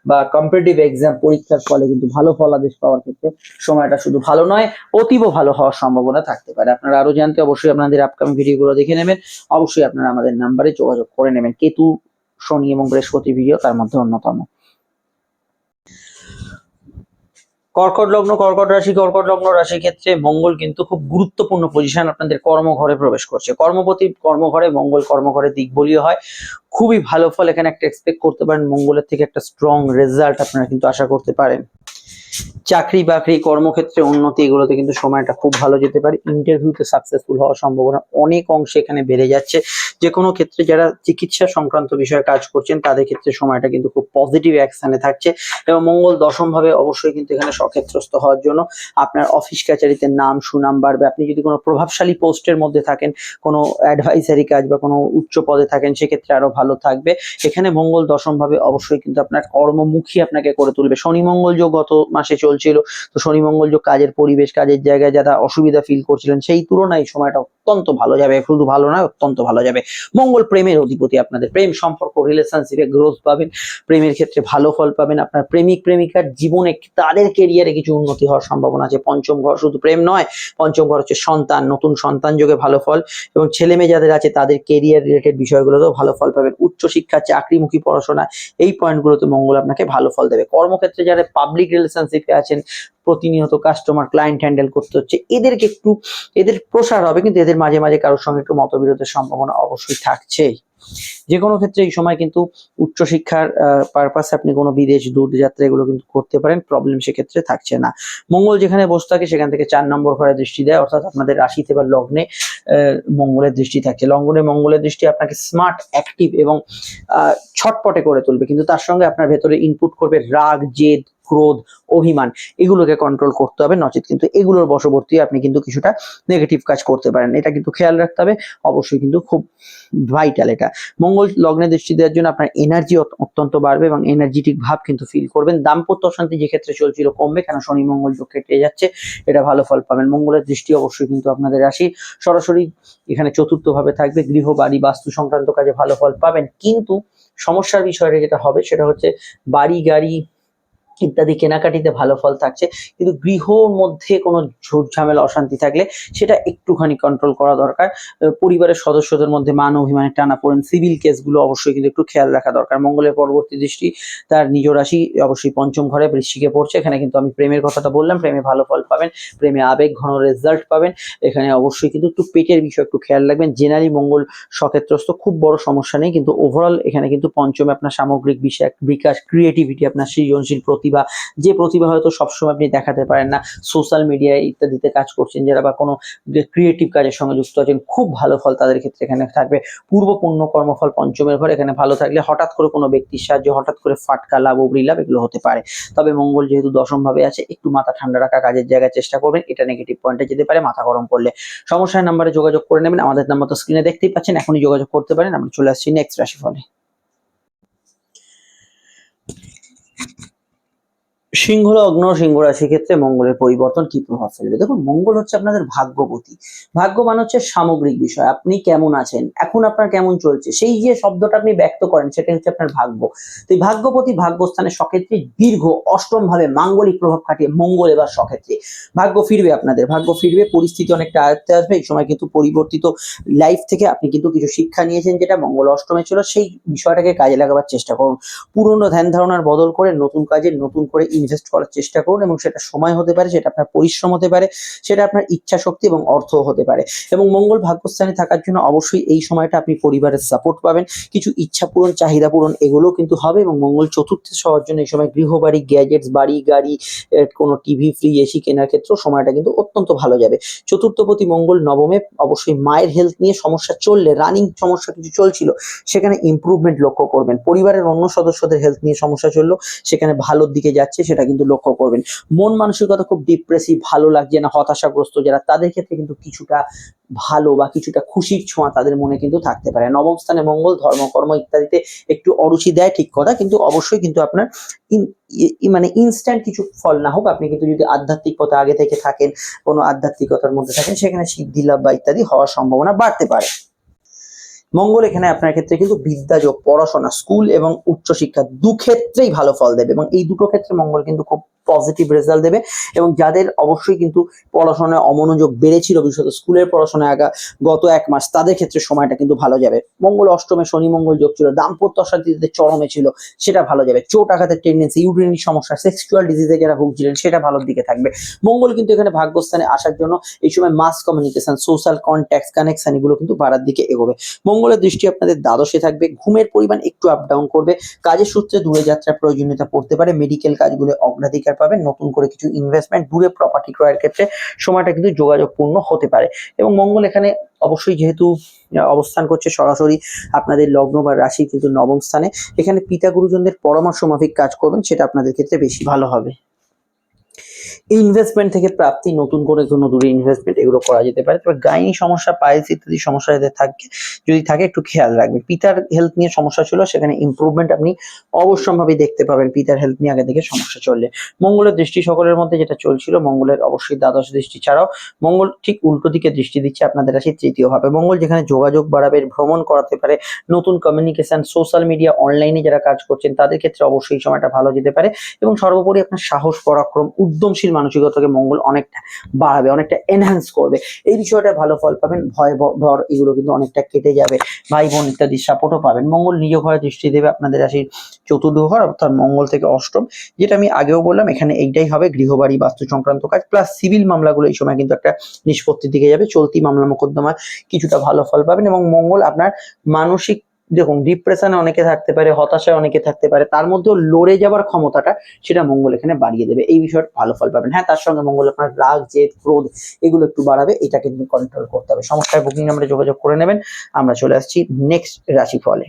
বা কম্পিটিটিভ এক্সাম পরীক্ষার ফলে কিন্তু ভালো ফলাদেশ পাওয়ার ক্ষেত্রে সময়টা শুধু ভালো নয়, অতীব ভালো হওয়ার সম্ভাবনা থাকতে পারে। আপনারা আরো জানতে অবশ্যই আপনাদের আপকামিং ভিডিওগুলো দেখে নেবেন। অবশ্যই আপনারা আমাদের নাম্বারে যোগাযোগ করে নেবেন। কেতু, শনি এবং বৃহস্পতি ভিডিও তার মধ্যে অন্যতম। কর্কট লগ্ন, কর্কট রাশি, কর্কট লগ্ন রাশির ক্ষেত্রে মঙ্গল কিন্তু খুব গুরুত্বপূর্ণ পজিশন আপনাদের কর্মঘরে প্রবেশ করছে। কর্মপতি কর্মঘরে, মঙ্গল কর্মঘরে দিক বলীয় হয়। খুবই ভালো ফল এখানে একটা এক্সপেক্ট করতে পারেন। মঙ্গলের থেকে একটা স্ট্রং রেজাল্ট আপনারা কিন্তু আশা করতে পারেন। চাকরি বাকরি, কর্মক্ষেত্রে উন্নতি, এগুলোতে কিন্তু সময়টা খুব ভালো যেতে পারে। ইন্টারভিউতে সাকসেসফুল হওয়ার সম্ভাবনা অনেক অংশে এখানে বেড়ে যাচ্ছে। যে কোনো ক্ষেত্রে যারা চিকিৎসা সংক্রান্ত বিষয়ে কাজ করছেন তাদের ক্ষেত্রে সময়টা কিন্তু খুব পজিটিভ অ্যাকশনে থাকছে। এবং মঙ্গল দশম ভাবে অবশ্যই কিন্তু এখানে সক্ষেত্রস্থ হওয়ার জন্য আপনার অফিস কাচারিতে নাম সুনাম বাড়বে। আপনি যদি কোনো প্রভাবশালী পোস্টের মধ্যে থাকেন, কোনো অ্যাডভাইসারি কাজ বা কোনো উচ্চ পদে থাকেন, সেক্ষেত্রে আরো ভালো থাকবে। এখানে মঙ্গল দশম ভাবে অবশ্যই কিন্তু আপনার কর্মমুখী আপনাকে করে তুলবে। শনি মঙ্গল যোগ গত মাসে চলছিল, তো শনি মঙ্গল যোগ কাজের পরিবেশ, কাজের জায়গায় যারা অসুবিধা ফিল করছিলেন সেই তুলনায় সময়টা অত্যন্ত ভালো যাবে। শুধু ভালো নয়, অত্যন্ত ভালো যাবে। মঙ্গল প্রেমের অধিপতি, আপনাদের প্রেম সম্পর্ক, রিলেশনশিপে গ্রোথ পাবেন, প্রেমের ক্ষেত্রে ভালো ফল পাবেন। আপনার প্রেমিক প্রেমিকার জীবনে তাদের কেরিয়ারে কিছু উন্নতি হওয়ার সম্ভাবনা আছে। পঞ্চম ঘর শুধু প্রেম নয়, পঞ্চম ঘর হচ্ছে সন্তান, নতুন সন্তান যোগে ভালো ফল। এবং ছেলে মেয়ে যাদের আছে তাদের কেরিয়ার রিলেটেড বিষয়গুলোতেও ভালো ফল পাবেন। উচ্চশিক্ষা, চাকরিমুখী পড়াশোনা, এই পয়েন্টগুলোতে মঙ্গল আপনাকে ভালো ফল দেবে। কর্মক্ষেত্রে যারা পাবলিক রিলেশনশিপে আছেন, প্রতিনিয়ত কাস্টমার ক্লায়েন্ট হ্যান্ডেল করতে হচ্ছে, এদেরকে একটু, এদের প্রসার হবে, কিন্তু এদের মাঝে মাঝে কারোর সঙ্গে একটু মতবিরোধের সম্ভাবনা অবশ্যই থাকছেই। যে কোনো ক্ষেত্রে এই সময় কিন্তু উচ্চশিক্ষার পারপাসে আপনি কোনো বিদেশ দূরযাত্রা এগুলো কিন্তু করতে পারেন, প্রবলেম সেক্ষেত্রে থাকছে না। মঙ্গল যেখানে বসে থাকে সেখান থেকে 4 নম্বর ঘরে দৃষ্টি দেয়, অর্থাৎ আপনাদের রাশিতে বা লগ্নে মঙ্গলের দৃষ্টি থাকছে। লগ্নে মঙ্গলের দৃষ্টি আপনাকে স্মার্ট, অ্যাক্টিভ এবং ছটপটে করে তুলবে, কিন্তু তার সঙ্গে আপনার ভেতরে ইনপুট করবে রাগ, জেদ, ক্রোধ, অভিমান, এগুলোকে কন্ট্রোল করতে হবে। নচেত কিন্তু এগুলোর বশবর্তী আপনি কিন্তু কিছুটা নেগেটিভ কাজ করতে পারেন, এটা কিন্তু খেয়াল রাখতে হবে। অবশ্যই কিন্তু খুব ভাইটাল এটা। মঙ্গল লগ্নে দৃষ্টি দেওয়ার জন্য আপনার এনার্জি অত্যন্ত বাড়বে এবং এনার্জেটিক ভাব কিন্তু ফিল করবেন। দাম্পত্য অশান্তি যে ক্ষেত্রে চলছিল কমবে, কেন শনি মঙ্গল যোগ কেটে যাচ্ছে, এটা ভালো ফল পাবেন। মঙ্গলের দৃষ্টি অবশ্যই কিন্তু আপনাদের রাশি সরাসরি এখানে চতুর্থ ভাবে থাকবে। গৃহ, বাড়ি, বাস্তু সংক্রান্ত কাজে ভালো ফল পাবেন, কিন্তু সমস্যার বিষয়টা যেটা হবে সেটা হচ্ছে বাড়ি, গাড়ি ইত্যাদি কেনাকাটিতে ভালো ফল থাকছে, কিন্তু গৃহর মধ্যে কোনো ঝুট ঝামেলা, অশান্তি থাকলে সেটা একটুখানি কন্ট্রোল করা দরকার। পরিবারের সদস্যদের মধ্যে মান অভিমানের টানাপোড়েন, সিভিল কেসগুলো অবশ্যই কিন্তু একটু খেয়াল রাখা দরকার। মঙ্গলের পরবর্তী দৃষ্টি তার নিজ রাশি অবশ্যই পঞ্চম ঘরে বৃশ্চিকে পড়ছে। এখানে কিন্তু আমি প্রেমের কথাটা বললাম, প্রেমে ভালো ফল পাবেন, প্রেমে আবেগ ঘন রেজাল্ট পাবেন। এখানে অবশ্যই কিন্তু একটু পেটের বিষয় একটু খেয়াল রাখবেন। জেনারেলি মঙ্গল সক্ষেত্রস্থ, খুব বড় সমস্যা নেই, কিন্তু ওভারঅল এখানে কিন্তু পঞ্চমে আপনার সামগ্রিক বিকাশ, ক্রিয়েটিভিটি, আপনার সৃজনশীল প্রতিভা, যে প্রতিভা হয়তো সবসময় আপনি দেখাতে পারেন না, সোশ্যাল মিডিয়া ইত্যাদিতে কাজ করছেন যারা বা কোনো ক্রিয়েটিভ কাজের সঙ্গে যুক্ত আছেন, খুব ভালো ফল তাদের ক্ষেত্রে এখানে থাকবে। পূর্ব পুণ্য কর্মফল পঞ্চমের ঘর এখানে ভালো থাকলে হঠাৎ করে কোনো ব্যক্তির সাহায্য, হঠাৎ করে ফাটকা লাভ, উপরি লাভ, এগুলো হতে পারে। তবে মঙ্গল যেহেতু দশম ভাবে আছে, একটু মাথা ঠান্ডা রাখা, কাজের জায়গায় চেষ্টা করবেন, এটা নেগেটিভ পয়েন্টে যেতে পারে মাথা গরম করলে। সমস্যার নাম্বারে যোগাযোগ করে নেবেন, আমাদের নাম্বার তো স্ক্রিনে দেখতেই পাচ্ছেন, এখনই যোগাযোগ করতে পারেন। আমরা চলে আসছি নেক্সট রাশিফলে। সিংহ লগ্ন, সিংহ রাশির ক্ষেত্রে মঙ্গলের পরিবর্তন কি প্রভাব ফেলবে? দেখুন, মঙ্গল হচ্ছে আপনাদের ভাগ্যপতি। ভাগ্যবান হচ্ছে সামগ্রিক বিষয়, আপনি কেমন আছেন, এখন আপনার কেমন চলছে, সেই যে শব্দটা আপনি ব্যক্ত করেন সেটা হচ্ছে আপনার ভাগ্য। তো এই ভাগ্যপতি ভাগ্যস্থানে সক্ষেত্রে দীর্ঘ অষ্টম ভাবে মাঙ্গলিক প্রভাব খাটিয়ে মঙ্গল এবার সক্ষেত্রে ভাগ্য ফিরবে, আপনাদের ভাগ্য ফিরবে, পরিস্থিতি অনেকটা আয়ত্তে আসবে। এই সময় কিন্তু পরিবর্তিত লাইফ থেকে আপনি কিন্তু কিছু শিক্ষা নিয়েছেন, যেটা মঙ্গল অষ্টমে ছিল, সেই বিষয়টাকে কাজে লাগাবার চেষ্টা করুন। পুরনো ধ্যান ধারণার বদল করে নতুন কাজে নতুন করে ইনভেস্ট করার চেষ্টা করুন, এবং সেটা সময় হতে পারে, সেটা আপনার পরিশ্রম হতে পারে, সেটা আপনার ইচ্ছা শক্তি এবং অর্থ হতে পারে। এবং মঙ্গল ভাগ্যস্থানে থাকার জন্য অবশ্যই এই সময়টা আপনি পরিবারের সাপোর্ট পাবেন, কিছু ইচ্ছা পূরণ, চাহিদা পূরণ এগুলো কিন্তু হবে। এবং মঙ্গল চতুর্থে হওয়ার জন্য এই সময় গৃহবাড়ি, গ্যাজেটস, বাড়ি গাড়ি, কোনো টিভি, ফ্রিজ, এসি কেনার ক্ষেত্রেও সময়টা কিন্তু অত্যন্ত ভালো যাবে। চতুর্থপতি মঙ্গল নবমে, অবশ্যই মায়ের হেলথ নিয়ে সমস্যা চললে, রানিং সমস্যা কিছু চলছিল, সেখানে ইমপ্রুভমেন্ট লক্ষ্য করবেন। পরিবারের অন্য সদস্যদের হেলথ নিয়ে সমস্যা চললো, সেখানে ভালোর দিকে যাচ্ছে, সেটা কিন্তু লক্ষ্য করবেন। মন মানসিকতা খুব ডিপ্রেসিভ, ভালো লাগছে না, হতাশাগ্রস্ত যারা, তাদের ক্ষেত্রে কিন্তু কিছুটা ভালো বা কিছুটা খুশির ছোঁয়া তাদের মনে কিন্তু থাকতে পারে। নবম স্থানে মঙ্গল ধর্মকর্ম ইত্যাদিতে একটু অরুচি দেয়, ঠিক কথা, কিন্তু অবশ্যই কিন্তু আপনার মানে ইনস্ট্যান্ট কিছু ফল না হোক, আপনি কিন্তু যদি আধ্যাত্মিকতা আগে থেকে থাকেন, কোনো আধ্যাত্মিকতার মধ্যে থাকেন, সেখানে সিদ্ধি লাভ বা ইত্যাদি হওয়ার সম্ভাবনা বাড়তে পারে। মঙ্গল এখানে আপনার ক্ষেত্রে কিন্তু বিদ্যাযোগ, পড়াশোনা, স্কুল এবং উচ্চশিক্ষা ক্ষেত্রেই ভালো ফল দেবে, এবং এই দুটো ক্ষেত্রে মঙ্গল কিন্তু খুব পজিটিভ রেজাল্ট দেবে। এবং যাদের অবশ্যই কিন্তু পড়াশোনায় অমনোযোগ বেড়েছিল, বিশেষত স্কুলের পড়াশোনায় গত 1 মাস, তাদের ক্ষেত্রে সময়টা কিন্তু ভালো যাবে। মঙ্গল অষ্টমে, শনি মঙ্গল যোগ ছিল, দাম্পত্য অশান্তিতে চরমে ছিল, সেটা ভালো যাবে। চোট আঘাতের টেন্ডেন্সি, ইউরিনারি সমস্যা, সেক্সুয়াল ডিজিজে যারা ভুগছিলেন, সেটা ভালোর দিকে থাকবে। মঙ্গল কিন্তু এখানে ভাগ্যস্থানে আসার জন্য এই সময় mass communication, social contact, connection এগুলো কিন্তু বাড়ার দিকে এগোবে। মঙ্গলের দৃষ্টি আপনাদের দ্বাদশে থাকবে, ঘুমের পরিমাণ একটু আপ ডাউন করবে, কাজের সূত্রে দূরে যাত্রার প্রয়োজনীয়তা পড়তে পারে, মেডিকেল কাজগুলো অগ্রাধিকার পাবেন, নতুন করে কিছু ইনভেস্টমেন্ট, দূরে প্রপার্টি ক্রয়ের ক্ষেত্রে সময়টা কিন্তু যোগাযোগপূর্ণ হতে পারে। এবং মঙ্গল এখানে অবশ্যই যেহেতু অবস্থান করছে সরাসরি আপনাদের লগ্ন বা রাশি কিন্তু নবম স্থানে, এখানে পিতা গুরুজনদের পরামর্শ মাফিক কাজ করবেন, সেটা আপনাদের ক্ষেত্রে বেশি ভালো হবে। ইনভেস্টমেন্ট থেকে প্রাপ্তি, নতুন করে কোনো দূরে ইনভেস্টমেন্ট এগুলো করা যেতে পারে। তবে গাইনি সমস্যা, পাইলস ইত্যাদি সমস্যা যাদের থাকে, যদি থাকে একটু খেয়াল রাখবেন। পিতার হেলথ নিয়ে সমস্যা ছিল, সেখানে ইমপ্রুভমেন্ট আপনি অবশ্যম্ভাবী দেখতে পাবেন পিতার হেলথ নিয়ে আগে থেকে সমস্যা চললে। মঙ্গলের দৃষ্টি সকলের মধ্যে যেটা চলছিল, মঙ্গলের অবশ্যই দ্বাদশ দৃষ্টি ছাড়াও মঙ্গল ঠিক উল্টো দিকে দৃষ্টি দিচ্ছে আপনাদের রাশির তৃতীয় ভাবে। মঙ্গল যেখানে যোগাযোগ বাড়াবে, ভ্রমণ করাতে পারে, নতুন কমিউনিকেশন, সোশ্যাল মিডিয়া, অনলাইনে যারা কাজ করছেন তাদের ক্ষেত্রে অবশ্যই সময়টা ভালো যেতে পারে। এবং সর্বোপরি আপনার সাহস, পরাক্রম, উদ্যমশীল মানসিকতাকে মঙ্গল অনেকটা বাড়াবে, অনেকটা এনহ্যান্স করবে। এই বিষয়টা ভালো ফল পাবেন। ভয় ভর এগুলো কিন্তু অনেকটা কেটে যাবে, ভাই বোন ইত্যাদি সাপোর্টও পাবেন। মঙ্গল নিজ ঘরে দৃষ্টি দেবে আপনাদের রাশির চতুর্থ ঘর, অর্থাৎ মঙ্গল থেকে অষ্টম, যেটা আমি আগেও বললাম, এখানে এইটাই হবে গৃহবাড়ি, বাস্তু সংক্রান্ত কাজ, প্লাস সিভিল মামলাগুলো এই সময় কিন্তু একটা নিষ্পত্তির দিকে যাবে। চলতি মামলা মোকদ্দমা কিছুটা ভালো ফল পাবেন। এবং মঙ্গল আপনার মানসিক, দেখুন, ডিপ্রেশনে অনেকে থাকতে পারে, হতাশায় অনেকে থাকতে পারে, তার মধ্যেও লড়ে যাবার ক্ষমতাটা, সেটা মঙ্গল এখানে বাড়িয়ে দেবে। এই বিষয়টা ভালো ফল পাবেন। হ্যাঁ, তার সঙ্গে মঙ্গল আপনার রাগ, জেদ, ক্রোধ এগুলো একটু বাড়াবে, এটাকে কিন্তু কন্ট্রোল করতে হবে। সমস্যায় বুকিং নাম্বারে যোগাযোগ করে নেবেন। আমরা চলে আসছি নেক্সট রাশিফলে।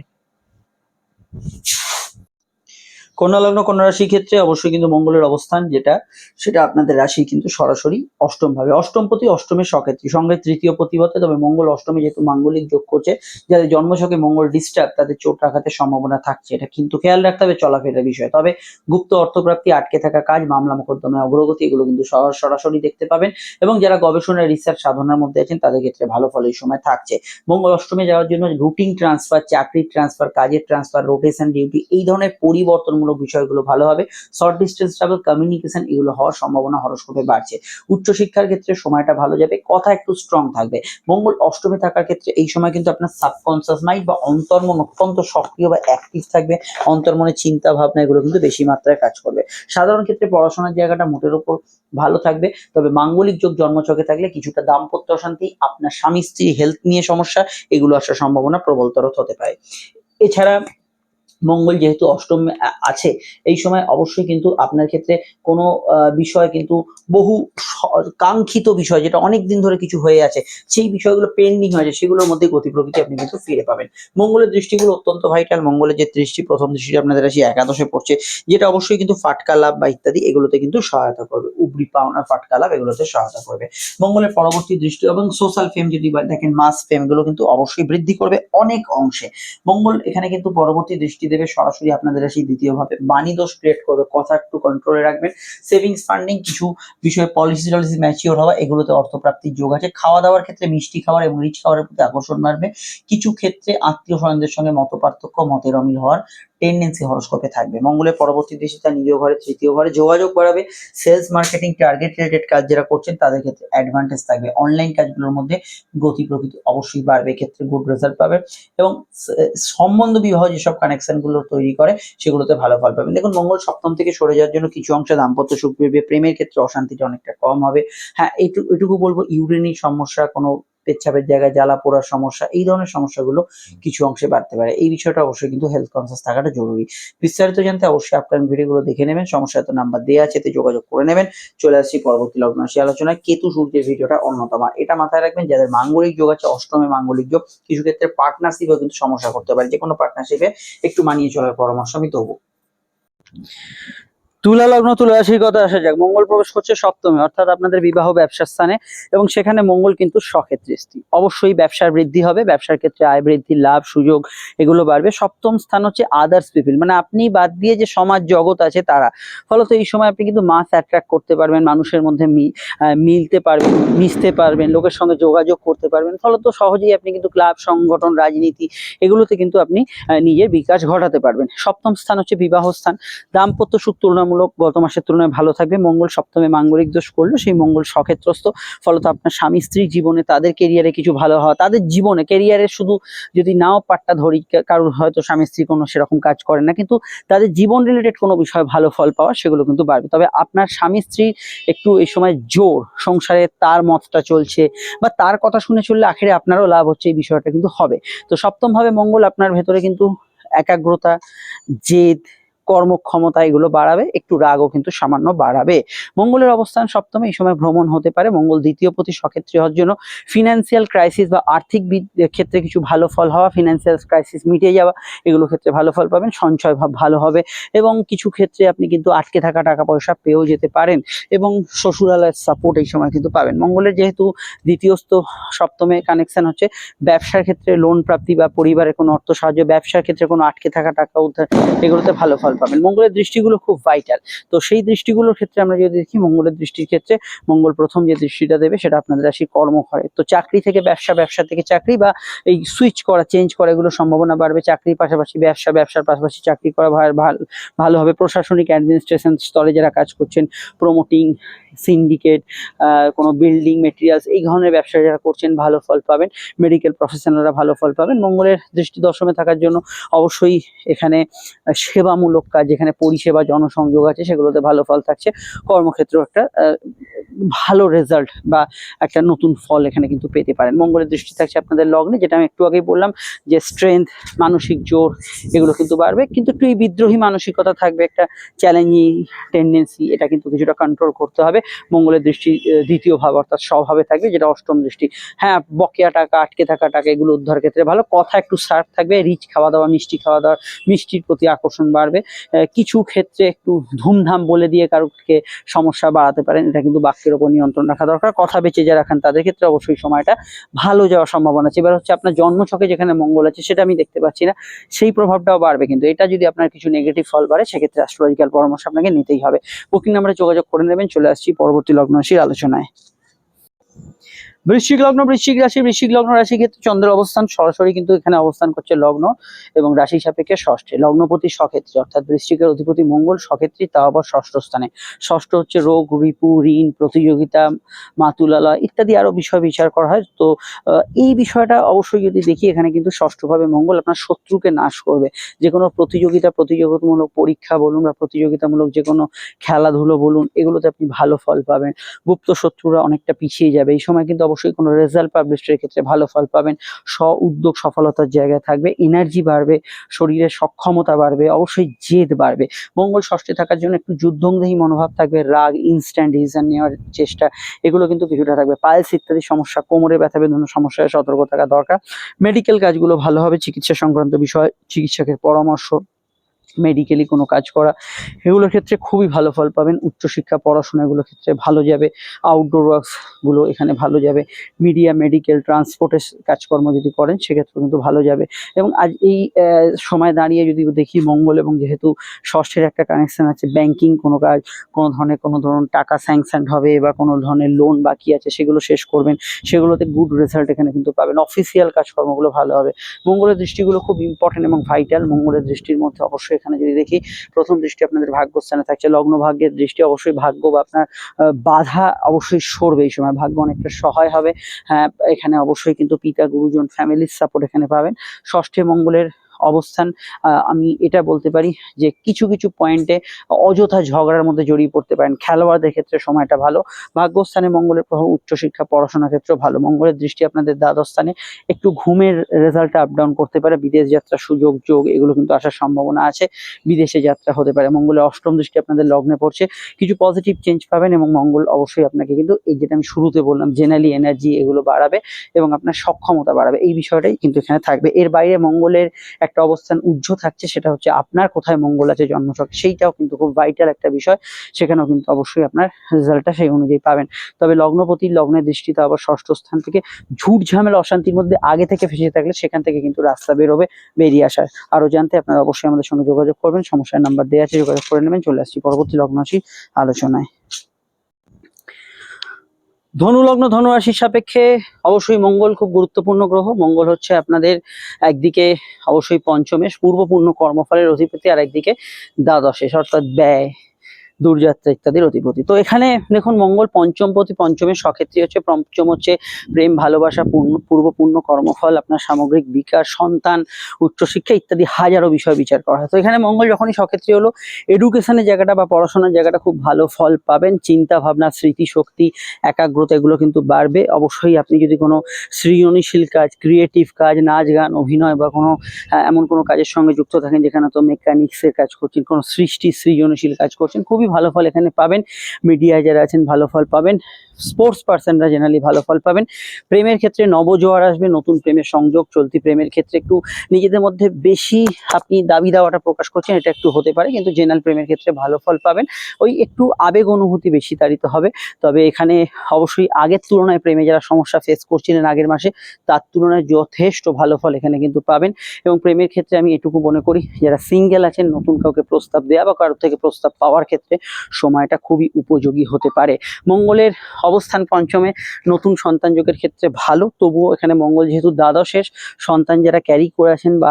কন্যা লগ্ন, কন্যা রাশির ক্ষেত্রে অবশ্যই কিন্তু মঙ্গলের অবস্থান যেটা, সেটা আপনাদের রাশি কিন্তু সরাসরি অষ্টম ভাবে। অষ্টমপতি অষ্টমের সক্ষেত্রী, সঙ্গে তৃতীয় পতিবতে, তবে মঙ্গল অষ্টমে যেহেতু মাঙ্গলিক যোগ করছে, যাদের জন্মছকে মঙ্গল ডিস্টার্ব, তাদের চোট আঘাতের সম্ভাবনা থাকছে, এটা কিন্তু খেয়াল রাখতে হবে চলাফেরার বিষয়। তবে গুপ্ত অর্থপ্রাপ্তি, আটকে থাকা কাজ, মামলা মোকদ্দমায় অগ্রগতি এগুলো কিন্তু সরাসরি দেখতে পাবেন। এবং যারা গবেষণা, রিসার্চ, সাধনার মধ্যে আছেন তাদের ক্ষেত্রে ভালো ফল এই সময় থাকছে। মঙ্গল অষ্টমে যাওয়ার জন্য রুটিন ট্রান্সফার, চাকরির ট্রান্সফার, কাজের ট্রান্সফার, রোটেশন, ডিউটি এই ধরনের পরিবর্তনমূলক বিষয়গুলো ভালো হবে। শর্ট ডিস্টেন্স ট্রাভেল, কমিউনিকেশন এগুলো হওয়ার সম্ভাবনা হরোস্কোপে বাড়ছে। উচ্চশিক্ষার ক্ষেত্রে সময়টা ভালো যাবে, কথা একটু স্ট্রং থাকবে। মঙ্গল অষ্টমে থাকার ক্ষেত্রে এই সময় কিন্তু আপনার সাবকনসিয়াস মাইন্ড বা অন্তর্মন অত্যন্ত সক্রিয় বা অ্যাক্টিভ থাকবে। অন্তর্মনে চিন্তা ভাবনা এগুলো কিন্তু বেশি মাত্রায় কাজ করবে। সাধারণ ক্ষেত্রে পড়াশোনার জায়গাটা মোটের উপর ভালো থাকবে। তবে মাঙ্গলিক যোগ জন্মছকে থাকলে কিছুটা দাম্পত্য অশান্তি, আপনার স্বামী স্ত্রী হেলথ নিয়ে সমস্যা এগুলো আসার সম্ভাবনা প্রবলতর হতে পারে। এছাড়া মঙ্গল যেহেতু অষ্টম আছে, এই সময় অবশ্যই কিন্তু আপনার ক্ষেত্রে কোনো বিষয় কিন্তু বহু কাঙ্ক্ষিত বিষয়, যেটা অনেক দিন ধরে কিছু হয়ে আছে, সেই বিষয়গুলো পেন্ডিং হয়েছে, সেগুলোর মধ্যে গতি প্রকৃতি আপনি কিন্তু ফিরে পাবেন। মঙ্গলের দৃষ্টিগুলো অত্যন্ত ভাইটাল। মঙ্গলের যে দৃষ্টি, প্রথম দৃষ্টি আপনাদের রাশি একাদশে পড়ছে, যেটা অবশ্যই কিন্তু ফাটকা লাভ বা ইত্যাদি এগুলোতে কিন্তু সহায়তা করবে। উপরি পাওনা, ফাটকা লাভ এগুলোতে সহায়তা করবে। মঙ্গলের পরবর্তী দৃষ্টি এবং সোশ্যাল ফেম যদি দেখেন, মাস ফেম এগুলো কিন্তু অবশ্যই বৃদ্ধি করবে অনেক অংশে। মঙ্গল এখানে কিন্তু পরবর্তী দৃষ্টি দেবে সরাসরি আপনাদের রাশি দ্বিতীয় ভাবে, বাণী দোষ ক্রিয়েট করবে, কথা একটু কন্ট্রোলে রাখবেন। সেভিংস, ফান্ডিং, কিছু বিষয়ে পলিসি টলিসি ম্যাচিওর হওয়া এগুলোতে অর্থপ্রাপ্তির যোগ আছে। খাওয়া দাওয়ার ক্ষেত্রে মিষ্টি খাবার এবং রিচ খাবারের প্রতি আকর্ষণ বাড়বে। কিছু ক্ষেত্রে আত্মীয় স্বজনদের সঙ্গে মত পার্থক্য, মতের অমিল হওয়ার টেন্ডেন্সি হরোস্কোপে থাকবে। মঙ্গলের পরবর্তী দৃষ্টি তার নিজ ঘরে, তৃতীয় ঘরে যোগাযোগ বাড়াবে। সেলস, মার্কেটিং, টার্গেট রিলেটেড কাজ যারা করছেন তাদের ক্ষেত্রে অ্যাডভান্টেজ থাকবে। অনলাইন কাজগুলোর মধ্যে গতি প্রকৃতি অবশ্যই বাড়বে, এক্ষেত্রে গুড রেজাল্ট পাবে। এবং সম্বন্ধ বিবাহ যেসব কানেকশন গুলো তৈরি করে সেগুলোতে ভালো ফল পাবেন। দেখুন, মঙ্গল সপ্তম থেকে সরে যাওয়ার জন্য কিছু অংশে দাম্পত্য সুখ ফিরবে, প্রেমের ক্ষেত্রে অশান্তিটা অনেকটা কম হবে। হ্যাঁ, এটুকু বলবো, ইউরিনের সমস্যা, কোনো পেচ্ছাপের জায়গায় জ্বালা পোড়ার সমস্যা, এই ধরনের সমস্যাগুলো কিছু অংশে বাড়তে পারে। এই বিষয়টা অবশ্যই কিন্তু হেলথ কনসিয়াস থাকাটা জরুরি। বিস্তারিত জানতে অবশ্যই আপকামিং ভিডিওগুলো দেখে নেবেন, সমস্যায় তো নাম্বার দেওয়া আছে, এতে যোগাযোগ করে নেবেন। চলে আসছি পরবর্তী লগ্ন রাশি আলোচনায়। কেতু সূর্যের ভিডিওটা অন্যতম, এটা মাথায় রাখবেন, যাদের মাঙ্গলিক যোগ আছে, অষ্টমে মাঙ্গলিক যোগ, কিছু ক্ষেত্রে পার্টনারশিপও কিন্তু সমস্যা করতে পারে। যে কোনো পার্টনারশিপে একটু মানিয়ে চলার পরামর্শ আমি দেবো। তুলা লগ্ন, তুলা রাশির কথা আসা যাক। মঙ্গল প্রবেশ করছে সপ্তমে, অর্থাৎ আপনাদের বিবাহ ব্যবসার স্থানে, এবং সেখানে মঙ্গল কিন্তু সক্ষেত্রে স্থির। অবশ্যই ব্যবসার বৃদ্ধি হবে, ব্যবসার ক্ষেত্রে আয় বৃদ্ধি, লাভ, সুযোগ এগুলো বাড়বে। সপ্তম স্থান হচ্ছে আদার্স পিপল, মানে আপনি বাদ দিয়ে যে সমাজ জগৎ আছে তারা। ফলত এই সময় আপনি কিন্তু মাস অ্যাট্রাক্ট করতে পারবেন, মানুষের মধ্যে মিলতে পারবেন, মিশতে পারবেন, লোকের সঙ্গে যোগাযোগ করতে পারবেন। ফলত সহজেই আপনি কিন্তু ক্লাব, সংগঠন, রাজনীতি এগুলোতে কিন্তু আপনি নিজের বিকাশ ঘটাতে পারবেন। সপ্তম স্থান হচ্ছে বিবাহ স্থান। দাম্পত্য সুখ তুলনামূলক গত মাসের তুলনায় ভালো থাকবে। মঙ্গল সপ্তমে মাঙ্গলিক দোষ করলো, সেই মঙ্গল সক্ষেত্রস্থ, ফলত আপনার স্বামী স্ত্রীর জীবনে, তাদের কেরিয়ারে কিছু ভালো হওয়া, তাদের জীবনে কেরিয়ারে শুধু যদি নাও পাট্টা ধরি, কারোর হয়তো স্বামী স্ত্রী কোনো সেরকম কাজ করেন না, কিন্তু তাদের জীবন রিলেটেড কোনো বিষয়ে ভালো ফল পাওয়া, সেগুলো কিন্তু বাড়বে। তবে আপনার স্বামী স্ত্রী একটু এই সময় জোর, সংসারে তার মতটা চলছে বা তার কথা শুনে চললে আখেরে আপনারও লাভ হচ্ছে, এই বিষয়টা কিন্তু হবে। তো সপ্তম ভাবে মঙ্গল আপনার ভেতরে কিন্তু একাগ্রতা, জেদ, কর্মক্ষমতা এগুলো বাড়াবে, একটু রাগও কিন্তু সামান্য বাড়াবে। মঙ্গলের অবস্থান সপ্তমে, এই সময় ভ্রমণ হতে পারে। মঙ্গল দ্বিতীয় প্রতি সক্ষেত্রী হওয়ার জন্য ফিনান্সিয়াল ক্রাইসিস বা আর্থিক ক্ষেত্রে কিছু ভালো ফল হওয়া, ফিনান্সিয়াল ক্রাইসিস মিটে যাওয়া, এগুলো ক্ষেত্রে ভালো ফল পাবেন। সঞ্চয় ভাব ভালো হবে, এবং কিছু ক্ষেত্রে আপনি কিন্তু আটকে থাকা টাকা পয়সা পেয়েও যেতে পারেন, এবং শ্বশুরালয়ের সাপোর্ট এই সময় কিন্তু পাবেন। মঙ্গলের যেহেতু দ্বিতীয়স্থ সপ্তমে কানেকশন হচ্ছে, ব্যবসার ক্ষেত্রে লোন প্রাপ্তি বা পরিবারের কোনো অর্থ সাহায্য, ব্যবসার ক্ষেত্রে কোনো আটকে থাকা টাকা উদ্ধার, এগুলোতে ভালো ফল পাবেন। মঙ্গলের দৃষ্টিগুলো খুব ভাইটাল। তো সেই দৃষ্টিগুলোর ক্ষেত্রে আমরা যদি দেখি, মঙ্গলের দৃষ্টির ক্ষেত্রে মঙ্গল প্রথম যে দৃষ্টিটা দেবে সেটা আপনাদের রাশি কর্মঘরে। তো চাকরি থেকে ব্যবসা, ব্যবসা থেকে চাকরি, বা এই সুইচ করা, চেঞ্জ করা, এগুলো সম্ভাবনা বাড়বে। চাকরির পাশাপাশি ব্যবসা, ব্যবসার পাশাপাশি চাকরি করা ভালো হবে। প্রশাসনিক অ্যাডমিনিস্ট্রেশন স্তরে যারা কাজ করছেন, প্রমোটিং, সিন্ডিকেট, কোনো বিল্ডিং মেটেরিয়ালস, এই ধরনের ব্যবসা যারা করছেন ভালো ফল পাবেন। মেডিকেল প্রফেশনালরা ভালো ফল পাবেন। মঙ্গলের দৃষ্টি দশমে থাকার জন্য অবশ্যই এখানে সেবামূলক কাজ, যেখানে পরিষেবা, জনসংযোগ আছে, সেগুলোতে ভালো ফল থাকছে। কর্মক্ষেত্রেও একটা ভালো রেজাল্ট বা একটা নতুন ফল এখানে কিন্তু পেতে পারেন। মঙ্গলের দৃষ্টি থাকছে আপনাদের লগ্নে, যেটা আমি একটু আগেই বললাম, যে স্ট্রেংথ, মানসিক জোর, এগুলো কিন্তু বাড়বে। কিন্তু একটু এই বিদ্রোহী মানসিকতা থাকবে, একটা চ্যালেঞ্জিং টেন্ডেন্সি, এটা কিন্তু কিছুটা কন্ট্রোল করতে হবে। মঙ্গলের দৃষ্টি দ্বিতীয় ভাব অর্থাৎ স্বভাবে থাকবে, যেটা অষ্টম দৃষ্টি। হ্যাঁ, বকেয়া টাকা, আটকে থাকা টাকা, এগুলো উদ্ধার ক্ষেত্রে ভালো। কথা একটু শার্প থাকবে, রিচ খাওয়া দাওয়া, মিষ্টি খাওয়া দাওয়া, মিষ্টির প্রতি আকর্ষণ বাড়বে। কিছু ক্ষেত্রে একটু ধুমধাম বলে দিয়ে কারোকে সমস্যা বাড়াতে পারেন, এটা কিন্তু বাক্যের উপর নিয়ন্ত্রণ রাখা দরকার। কথা বেঁচে যা রাখেন তাদের ক্ষেত্রে অবশ্যই সময়টা ভালো যাওয়ার সম্ভাবনা আছে। এবার হচ্ছে আপনার জন্মছকে যেখানে মঙ্গল আছে সেটা আমি দেখতে পাচ্ছি না, সেই প্রভাবটাও বাড়বে। কিন্তু এটা যদি আপনার কিছু নেগেটিভ ফল বাড়ে, সেক্ষেত্রে অ্যাস্ট্রোলজিক্যাল পরামর্শ আপনাকে নিতেই হবে। বুকিং নাম্বারে যোগাযোগ করে নেবেন। চলে আসছি পরবর্তী লগ্ন রাশির আলোচনায়। বৃশ্চিক লগ্ন, বৃশ্চিক রাশি, বৃশ্চিক লগ্ন রাশি ক্ষেত্রে চন্দ্রের অবস্থান সরাসরি কিন্তু এখানে অবস্থান করছে লগ্ন এবং রাশি সাপেক্ষে ষষ্ঠে। লগ্নপতি স্বক্ষেত্রে, অর্থাৎ বৃশ্চিকের অধিপতি মঙ্গল স্বক্ষেত্রী, তাও আবার ষষ্ঠ স্থানে। ষষ্ঠ হচ্ছে রোগ, রিপু, ঋণ, প্রতিযোগিতা, মাতুলালয় ইত্যাদি আরো বিষয় বিচার করা হয়। তো এই বিষয়টা অবশ্যই যদি দেখি, এখানে কিন্তু ষষ্ঠভাবে মঙ্গল আপনার শত্রুকে নাশ করবে। যে কোনো প্রতিযোগিতামূলক পরীক্ষা বলুন বা প্রতিযোগিতামূলক যে কোনো খেলাধুলো বলুন, এগুলোতে আপনি ভালো ফল পাবেন। গুপ্ত শত্রুরা অনেকটা পিছিয়ে যাবে। এই সময় কিন্তু অবশ্যই কোনো রেজাল্ট পাবলিশের ক্ষেত্রে ভালো ফল পাবেন। উদ্যোগ সফলতার জায়গায় থাকবে, এনার্জি বাড়বে, শরীরের সক্ষমতা বাড়বে, অবশ্যই জেদ বাড়বে। মঙ্গল ষষ্ঠে থাকার জন্য একটু যুদ্ধংদেহী মনোভাব থাকবে, রাগ, ইনস্ট্যান্ট ডিসিশন নেওয়ার চেষ্টা, এগুলো কিন্তু কিছুটা থাকবে। পালস ইত্যাদি সমস্যা, কোমরে ব্যথা বেদনা সমস্যায় সতর্ক থাকা দরকার। মেডিকেল কাজগুলো ভালো হবে, চিকিৎসা সংক্রান্ত বিষয়, চিকিৎসকের পরামর্শ, মেডিকেলি কোনো কাজ করা, এগুলোর ক্ষেত্রে খুবই ভালো ফল পাবেন। উচ্চশিক্ষা পড়াশোনা এগুলোর ক্ষেত্রে ভালো যাবে। আউটডোর ওয়ার্কস গুলো এখানে ভালো যাবে। মিডিয়া, মেডিকেল, ট্রান্সপোর্টের কাজকর্ম যদি করেন সেক্ষেত্রে কিন্তু ভালো যাবে। এবং আজ এই সময় দাঁড়িয়ে যদি দেখি মঙ্গল, এবং যেহেতু ষষ্ঠের একটা কানেকশন আছে, ব্যাংকিং কোনো কাজ, কোনো ধরুন টাকা স্যাংশন হবে বা কোনো ধরনের লোন বাকি আছে সেগুলো শেষ করবেন, সেগুলোতে গুড রেজাল্ট এখানে কিন্তু পাবেন। অফিসিয়াল কাজকর্মগুলো ভালো হবে। মঙ্গলের দৃষ্টিগুলো খুব ইম্পর্টেন্ট এবং ভাইটাল। মঙ্গলের দৃষ্টির মধ্যে অবশ্যই এখানে যদি দেখি, প্রথম দৃষ্টি আপনাদের ভাগ্যস্থানে থাকছে, লগ্ন ভাগ্যের দৃষ্টি, অবশ্যই ভাগ্য বা আপনার বাধা অবশ্যই সরবে এই সময়, ভাগ্য অনেকটা সহায় হবে। হ্যাঁ, এখানে অবশ্যই কিন্তু পিতা, গুরুজন, ফ্যামিলির সাপোর্ট এখানে পাবেন। ষষ্ঠে মঙ্গলের অবস্থান, আমি এটা বলতে পারি যে কিছু কিছু পয়েন্টে অযথা ঝগড়ার মধ্যে জড়িয়ে পড়তে পারেন। খেলোয়াড়দের ক্ষেত্রে সময়টা ভালো। ভাগ্যস্থানে মঙ্গলের প্রভাব উচ্চশিক্ষা পড়াশোনার ক্ষেত্রে ভালো। মঙ্গলের দৃষ্টি আপনাদের দ্বাদশ স্থানে, একটু ঘুমের রেজাল্টটা আপ ডাউন করতে পারে। বিদেশ যাত্রার সুযোগ যোগ এগুলো কিন্তু আসার সম্ভাবনা আছে, বিদেশে যাত্রা হতে পারে। মঙ্গলের অষ্টম দৃষ্টি আপনাদের লগ্নে পড়ছে, কিছু পজিটিভ চেঞ্জ পাবেন। এবং মঙ্গল অবশ্যই আপনাকে কিন্তু এই যেটা আমি শুরুতে বললাম, জেনারেলি এনার্জি এগুলো বাড়াবে এবং আপনার সক্ষমতা বাড়াবে, এই বিষয়টাই কিন্তু এখানে থাকবে। এর বাইরে মঙ্গলের একটা অবস্থান উজ্জ্ব থাকছে, সেটা হচ্ছে আপনার কোথায় মঙ্গল আছে জন্মছকে, সেইটাও কিন্তু খুব ভাইটাল একটা বিষয়। সেখানেও কিন্তু অবশ্যই আপনার রেজাল্টটা সেই অনুযায়ী পাবেন। তবে লগ্নপতি লগ্নের দৃষ্টিতে আবার ষষ্ঠ স্থান থেকে ঝুট ঝামেলা অশান্তির মধ্যে আগে থেকে ফেসে থাকলে সেখান থেকে কিন্তু রাস্তা বেরোবে, বেরিয়ে আসার। আরো জানতে আপনারা অবশ্যই আমাদের সঙ্গে যোগাযোগ করবেন, সমস্যার নাম্বার দেওয়া আছে, যোগাযোগ করে নেবেন। চলে আসছি পরবর্তী লগ্ন রাশি আলোচনায়। ধনু লগ্ন ধনু রাশির সাপেক্ষে অবশ্যই মঙ্গল খুব গুরুত্বপূর্ণ গ্রহ। মঙ্গল হচ্ছে আপনাদের একদিকে অবশ্যই পঞ্চমে পূর্বপূর্ণ কর্মফলের অধিপতি, আর একদিকে দ্বাদশে অর্থাৎ ব্যয়, দূরযাত্রা ইত্যাদির অধিপতি। তো এখানে দেখুন মঙ্গল পঞ্চমপতি, পঞ্চমের সক্ষেত্রী হচ্ছে। পঞ্চম হচ্ছে প্রেম, ভালোবাসা, পূর্বপূর্ণ কর্মফল, আপনার সামগ্রিক বিকাশ, সন্তান, উচ্চশিক্ষা ইত্যাদি হাজারো বিষয় বিচার করা হয়। তো এখানে মঙ্গল যখনই সক্ষেত্রী হলো, এডুকেশনের জায়গাটা বা পড়াশোনার জায়গাটা খুব ভালো ফল পাবেন। চিন্তা ভাবনা, স্মৃতিশক্তি, একাগ্রতা এগুলো কিন্তু বাড়বে। অবশ্যই আপনি যদি কোনো সৃজনশীল কাজ, ক্রিয়েটিভ কাজ, নাচ গান, অভিনয় বা কোনো এমন কোনো কাজের সঙ্গে যুক্ত থাকেন যেখানে তো মেকানিক্সের কাজ করছেন, কোনো সৃজনশীল কাজ করছেন, খুবই ভালো ফল এখানে পাবেন। মিডিয়ায় যারা আছেন ভালো ফল পাবেন। স্পোর্টস পার্সনরা জেনারেলি ভালো ফল পাবেন। প্রেমের ক্ষেত্রে নবজোয়ার আসবে, নতুন প্রেমের সংযোগ। চলতি প্রেমের ক্ষেত্রে একটু নিজেদের মধ্যে বেশি আপনি দাবি দাওয়াটা প্রকাশ করছেন, এটা একটু হতে পারে, কিন্তু জেনারেল প্রেমের ক্ষেত্রে ভালো ফল পাবেন। ওই একটু আবেগ অনুভূতি বেশি তাড়িত হবে। তবে এখানে অবশ্যই আগের তুলনায় প্রেমে যারা সমস্যা ফেস করছিলেন আগের মাসে, তার তুলনায় যথেষ্ট ভালো ফল এখানে কিন্তু পাবেন। এবং প্রেমের ক্ষেত্রে আমি এটুকু মনে করি, যারা সিঙ্গেল আছেন, নতুন কাউকে প্রস্তাব দেওয়া বা কারোর থেকে প্রস্তাব পাওয়ার ক্ষেত্রে সময়টা খুবই উপযোগী হতে পারে। মঙ্গলের অবস্থান পঞ্চমে, নতুন সন্তান যোগের ক্ষেত্রে ভালো। তবুও এখানে মঙ্গল যেহেতু দ্বাদশের, সন্তান যারা ক্যারি করে আছেন বা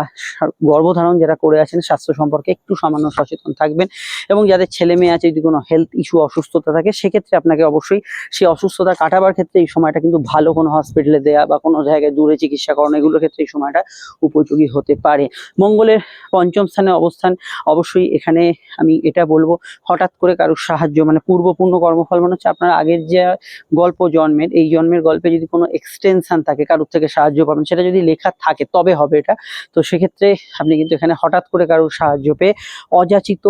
গর্ভধারণ যারা করে আছেন, স্বাস্থ্য সম্পর্কে একটু সামান্য সচেতন থাকবেন। এবং যাদের ছেলে মেয়ে আছে, যদি কোনো হেলথ ইস্যু, অসুস্থতা থাকে, সেক্ষেত্রে আপনাকে অবশ্যই সেই অসুস্থতা কাটাবার ক্ষেত্রে এই সময়টা কিন্তু ভালো কোনো হসপিটালে দেয়া বা কোনো জায়গায় দূরে চিকিৎসা করানো, এগুলোর ক্ষেত্রে এই সময়টা উপযোগী হতে পারে। মঙ্গলের পঞ্চম স্থানে অবস্থান, অবশ্যই এখানে আমি এটা বলবো, হঠাৎ করে কারোর সাহায্য, মানে পূর্বপূর্ণ কর্মফল মানে হচ্ছে আপনার আগের যে গল্প জন্মের, এই জন্মের গল্পে যদি কোনো এক্সটেনশন থাকে, কারোর থেকে সাহায্য পাবেন, সেটা যদি লেখা থাকে তবে হবে এটা। তো সেক্ষেত্রে আপনি কিন্তু এখানে হঠাৎ করে কারোর সাহায্য পেয়ে অযাচিত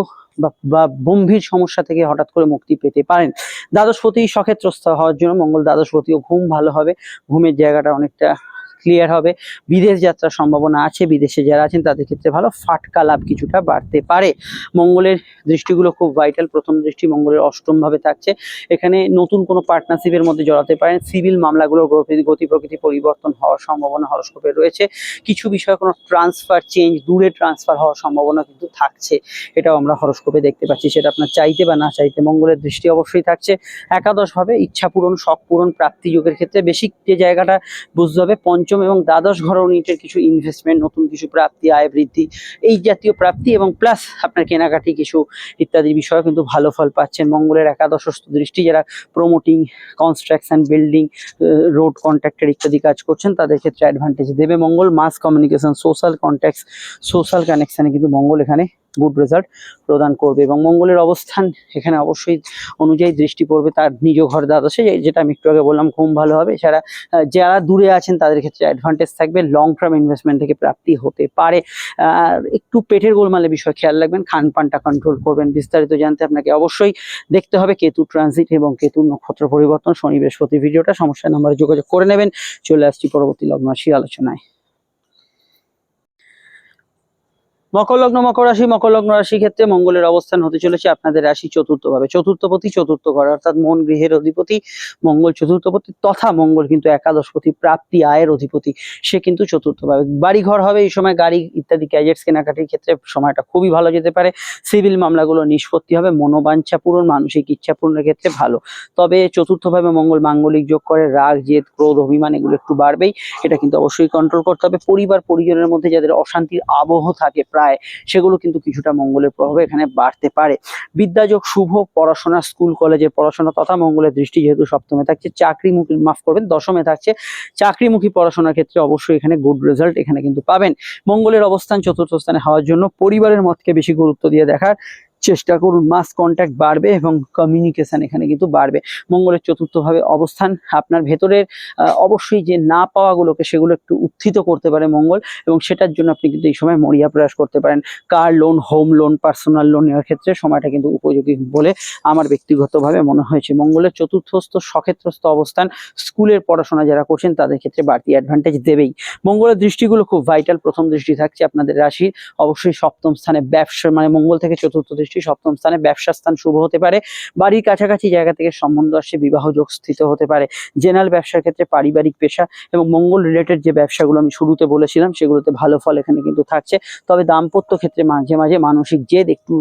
বা গম্ভীর সমস্যা থেকে হঠাৎ করে মুক্তি পেতে পারেন। দ্বাদশপতি সক্ষেত্রস্থ হওয়ার জন্য মঙ্গল দ্বাদশপতিও ঘুম ভালো হবে, ঘুমের জায়গাটা অনেকটা ক্লিয়ার হবে। বিদেশ যাত্রার সম্ভাবনা আছে, বিদেশে যারা আছেন তাদের ক্ষেত্রে ভালো, ফাটকা লাভ কিছুটা বাড়তে পারে। মঙ্গলের দৃষ্টিগুলো খুব ভাইটাল। প্রথম দৃষ্টি মঙ্গলের অষ্টম ভাবে থাকছে, এখানে নতুন কোনো পার্টনারশিপের মধ্যে জড়াতে পারেন। সিভিল মামলাগুলোর গতি প্রকৃতি পরিবর্তন হওয়ার সম্ভাবনা হরস্কোপে রয়েছে। কিছু বিষয়ে কোনো ট্রান্সফার, চেঞ্জ, দূরে ট্রান্সফার হওয়ার সম্ভাবনা কিন্তু থাকছে, এটাও আমরা হরস্কোপে দেখতে পাচ্ছি। সেটা আপনার চাইতে বা না চাইতে মঙ্গলের দৃষ্টি অবশ্যই থাকছে। একাদশ ভাবে ইচ্ছা পূরণ, শখ পূরণ, প্রাপ্তি যোগের ক্ষেত্রে বেশি যে জায়গাটা বুঝতে হবে, পঞ্চম এবং দ্বাদশ ঘর ইউনিটের কিছু ইনভেস্টমেন্ট, নতুন কিছু প্রাপ্তি, আয় বৃদ্ধি, এই জাতীয় প্রাপ্তি, এবং প্লাস আপনার কেনাকাটি কিছু ইত্যাদি বিষয়ে কিন্তু ভালো ফল পাচ্ছেন। মঙ্গলের একাদশস্থ দৃষ্টি যারা promoting, construction, building, road contractor ইত্যাদি কাজ করছেন, তাদের ক্ষেত্রে অ্যাডভান্টেজ দেবে মঙ্গল। Mass communication, social contacts, social কানেকশনে কিন্তু মঙ্গল এখানে গুড রেজাল্ট প্রদান করবে। এবং মঙ্গলের অবস্থান এখানে অবশ্যই অনুযায়ী দৃষ্টি পড়বে তার নিজ ঘর দ্বাদশে, যেটা আমি একটু আগে বললাম, ঘুম ভালো হবে। এছাড়া যারা দূরে আছেন তাদের ক্ষেত্রে অ্যাডভান্টেজ থাকবে, লং টার্ম ইনভেস্টমেন্ট থেকে প্রাপ্তি হতে পারে। একটু পেটের গোলমালের বিষয় খেয়াল রাখবেন, খানপানটা কন্ট্রোল করবেন। বিস্তারিত জানতে আপনাকে অবশ্যই দেখতে হবে কেতু ট্রানজিট এবং কেতুর নক্ষত্র পরিবর্তন, শনি বৃহস্পতি ভিডিওটা। সমস্যা নাম্বারে যোগাযোগ করে নেবেন। চলে আসছি পরবর্তী লগ্ন রাশি আলোচনায়। মকর লগ্ন মকর রাশি, মকর লগ্ন রাশি ক্ষেত্রে মঙ্গলের অবস্থান হতে চলেছে আপনাদের রাশি চতুর্থ ভাবে, চতুর্থপতি চতুর্থ ঘর অর্থাৎ মন গৃহের অধিপতি মঙ্গল চতুর্থপতি, তথা মঙ্গল কিন্তু একাদশপতি প্রাপ্তি আয়ের অধিপতি, সে কিন্তু চতুর্থ ভাবে। বাড়ি ঘর হবে এই সময়, গাড়ি ইত্যাদি গ্যাজেটস কেনাকাটির ক্ষেত্রে সময়টা খুবই ভালো যেতে পারে। সিভিল মামলাগুলো নিষ্পত্তি হবে, মনোবাঞ্ছা পূরণ মানসিক ইচ্ছা পূরণের ক্ষেত্রে ভালো। তবে চতুর্থ ভাবে মঙ্গল মাঙ্গলিক যোগ করে, রাগ জেদ ক্রোধ অভিমান এগুলো একটু বাড়বেই, এটা কিন্তু অবশ্যই কন্ট্রোল করতে হবে। পরিবার পরিজনের মধ্যে যাদের অশান্তির আবহ থাকে প্রায়, সেগুলো কিন্তু কিছুটা মঙ্গলের প্রভাবে এখানে বাড়তে পারে। বিদ্যাযোগ শুভ, পড়াশোনা স্কুল কলেজের পড়াশোনা তথা মঙ্গলের দৃষ্টি যেহেতু সপ্তমে থাকছে, চাকরিমুখী মাফ করবেন দশমে থাকছে, চাকরিমুখী পড়াশোনার ক্ষেত্রে অবশ্যই এখানে গুড রেজাল্ট এখানে কিন্তু পাবেন। মঙ্গলের অবস্থান চতুর্থ স্থানে হওয়ার জন্য পরিবারের মতকে বেশি গুরুত্ব দিয়ে দেখার চেষ্টা করুন, মাস কন্ট্যাক্ট বাড়বে এবং কমিউনিকেশন এখানে কিন্তু বাড়বে। মঙ্গলের চতুর্থ ভাবে অবস্থান আপনার ভেতরের অবশ্যই যে না পাওয়াগুলোকে সেগুলো একটু উত্থিত করতে পারে মঙ্গল, এবং সেটার জন্য আপনি কিন্তু এই সময় মরিয়া প্রয়াস করতে পারেন। Car loan, home loan, personal loan নেওয়ার ক্ষেত্রে সময়টা কিন্তু উপযোগী বলে আমার ব্যক্তিগতভাবে মনে হয়েছে। মঙ্গলের চতুর্থস্থ সক্ষেত্রস্থ অবস্থান স্কুলের পড়াশোনা যারা করছেন তাদের ক্ষেত্রে বাড়তি অ্যাডভান্টেজ দেবেই। মঙ্গলের দৃষ্টিগুলো খুব ভাইটাল। প্রথম দৃষ্টি থাকছে আপনাদের রাশির অবশ্যই সপ্তম স্থানে, ব্যবসা মানে মঙ্গল থেকে চতুর্থ দৃষ্টি সপ্তম স্থানে, ব্যবসা স্থান শুভ হতে পারে, বাড়ির কাছাকাছি জায়গা থেকে সম্বন্ধ আসছে, বিবাহ যোগ স্থিত হতে পারে। জেনারেল ব্যবসার ক্ষেত্রে পারিবারিক পেশা এবং মঙ্গল রিলেটেড যে ব্যবসাগুলো আমি শুরুতে বলেছিলাম সেগুলোতে ভালো ফল এখানে কিন্তু থাকছে। তবে দাম্পত্য ক্ষেত্রে মাঝে মাঝে মানসিক জেদ একটু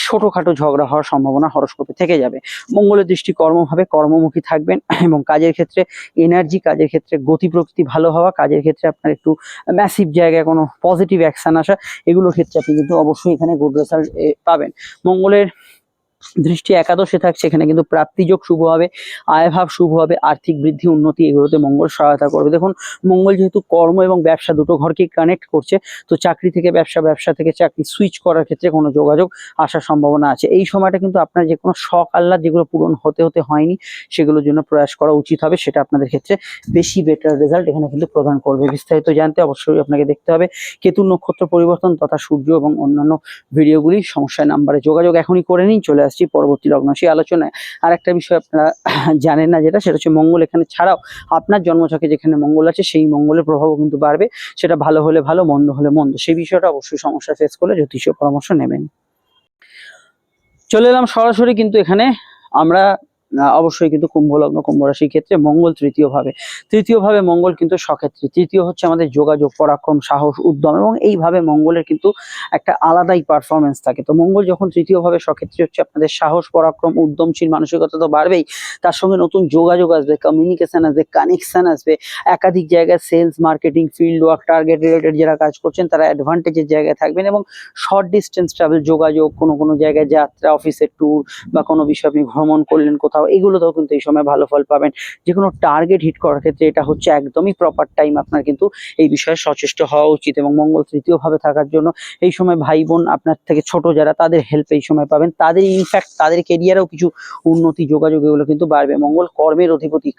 ছোটখাটো ঝগড়া হওয়ার সম্ভাবনা হরস্কোপে থেকে যাবে। মঙ্গলের দৃষ্টি কর্মভাবে, কর্মমুখী থাকবেন এবং কাজের ক্ষেত্রে এনার্জি, কাজের ক্ষেত্রে গতি প্রকৃতি ভালো হওয়া, কাজের ক্ষেত্রে আপনার একটু ম্যাসিভ জায়গায় কোনো পজিটিভ অ্যাকশন আসা, এগুলোর ক্ষেত্রে আপনি কিন্তু অবশ্যই এখানে গুড রেজাল্ট পাবেন। মঙ্গলের দৃষ্টি একাদশে থাকছে, এখানে কিন্তু প্রাপ্তিযোগ শুভ হবে, আয়ভাব শুভ হবে, আর্থিক বৃদ্ধি উন্নতি এগুলোতে মঙ্গল সহায়তা করবে। দেখুন মঙ্গল যেহেতু কর্ম এবং ব্যবসা দুটো ঘরকে কানেক্ট করছে, তো চাকরি থেকে ব্যবসা, ব্যবসা থেকে চাকরি সুইচ করার ক্ষেত্রে কোনো যোগাযোগ আসার সম্ভাবনা আছে। এই সময়টা কিন্তু আপনার যে কোনো শখ আহ্লাদ যেগুলো পূরণ হতে হতে হয়নি সেগুলোর জন্য প্রয়াস করা উচিত হবে, সেটা আপনাদের ক্ষেত্রে বেশি বেটার রেজাল্ট এখানে কিন্তু প্রদান করবে। বিস্তারিত জানতে অবশ্যই আপনাকে দেখতে হবে কেতু নক্ষত্র পরিবর্তন তথা সূর্য এবং অন্যান্য ভিডিওগুলি। সমস্যায় নাম্বারে যোগাযোগ এখনই করে নিন। চলে আসছি পরবর্তী লগ্ন সেই আলোচনায়। আর একটা বিষয় আপনারা জানেন না যেটা, সেটা হচ্ছে মঙ্গল এখানে ছাড়াও আপনার জন্মছকে যেখানে মঙ্গল আছে সেই মঙ্গলের প্রভাবও কিন্তু বাড়বে, সেটা ভালো হলে ভালো, মন্দ হলে মন্দ, সেই বিষয়টা অবশ্যই সমস্যা ফেস করলে জ্যোতিষীয় পরামর্শ নেবেন। চলে এলাম সরাসরি কিন্তু এখানে আমরা অবশ্যই কিন্তু কুম্ভ লগ্ন কুম্ভ রাশির ক্ষেত্রে মঙ্গল তৃতীয় ভাবে মঙ্গল কিন্তু সক্ষেত্রে, তৃতীয় হচ্ছে আমাদের যোগাযোগ, পরাক্রম, সাহস, উদ্যম, এবং এইভাবে মঙ্গলের কিন্তু একটা আলাদাই পারফরমেন্স থাকে। তো মঙ্গল যখন তৃতীয় ভাবে সক্ষেত্রে হচ্ছে, আপনাদের সাহস, পরাক্রম, উদ্যমশীল মানসিকতা তো বাড়বেই, তার সঙ্গে নতুন যোগাযোগ আসবে, কমিউনিকেশন আসবে, কানেকশন আসবে, একাধিক জায়গায় sales, marketing, field work, target related যারা কাজ করছেন তারা অ্যাডভান্টেজের জায়গায় থাকবেন, এবং শর্ট ডিস্টেন্স ট্রাভেল যোগাযোগ, কোনো জায়গায় যাত্রা, অফিসের ট্যুর বা কোনো বিষয় আপনি ভ্রমণ করলেন কোথাও, এগুলোতেও কিন্তু এই সময় ভালো ফল পাবেন। যে কোনো টার্গেট হিট করার ক্ষেত্রে এটা হচ্ছে একদমই প্রপার টাইম, আপনার কিন্তু এই বিষয়ে সচেষ্ট হওয়া উচিত। এবং মঙ্গল তৃতীয় ভাবে থাকার জন্য এই সময় ভাই বোন আপনার থেকে ছোট যারা, তাদের হেল্প এই সময় পাবেন, তাদের ইনফ্যাক্ট তাদের কেরিয়ারেও কিছু উন্নতি, যোগাযোগ এগুলো কিন্তু বাড়বে। মঙ্গল কর্মের অধিপতি,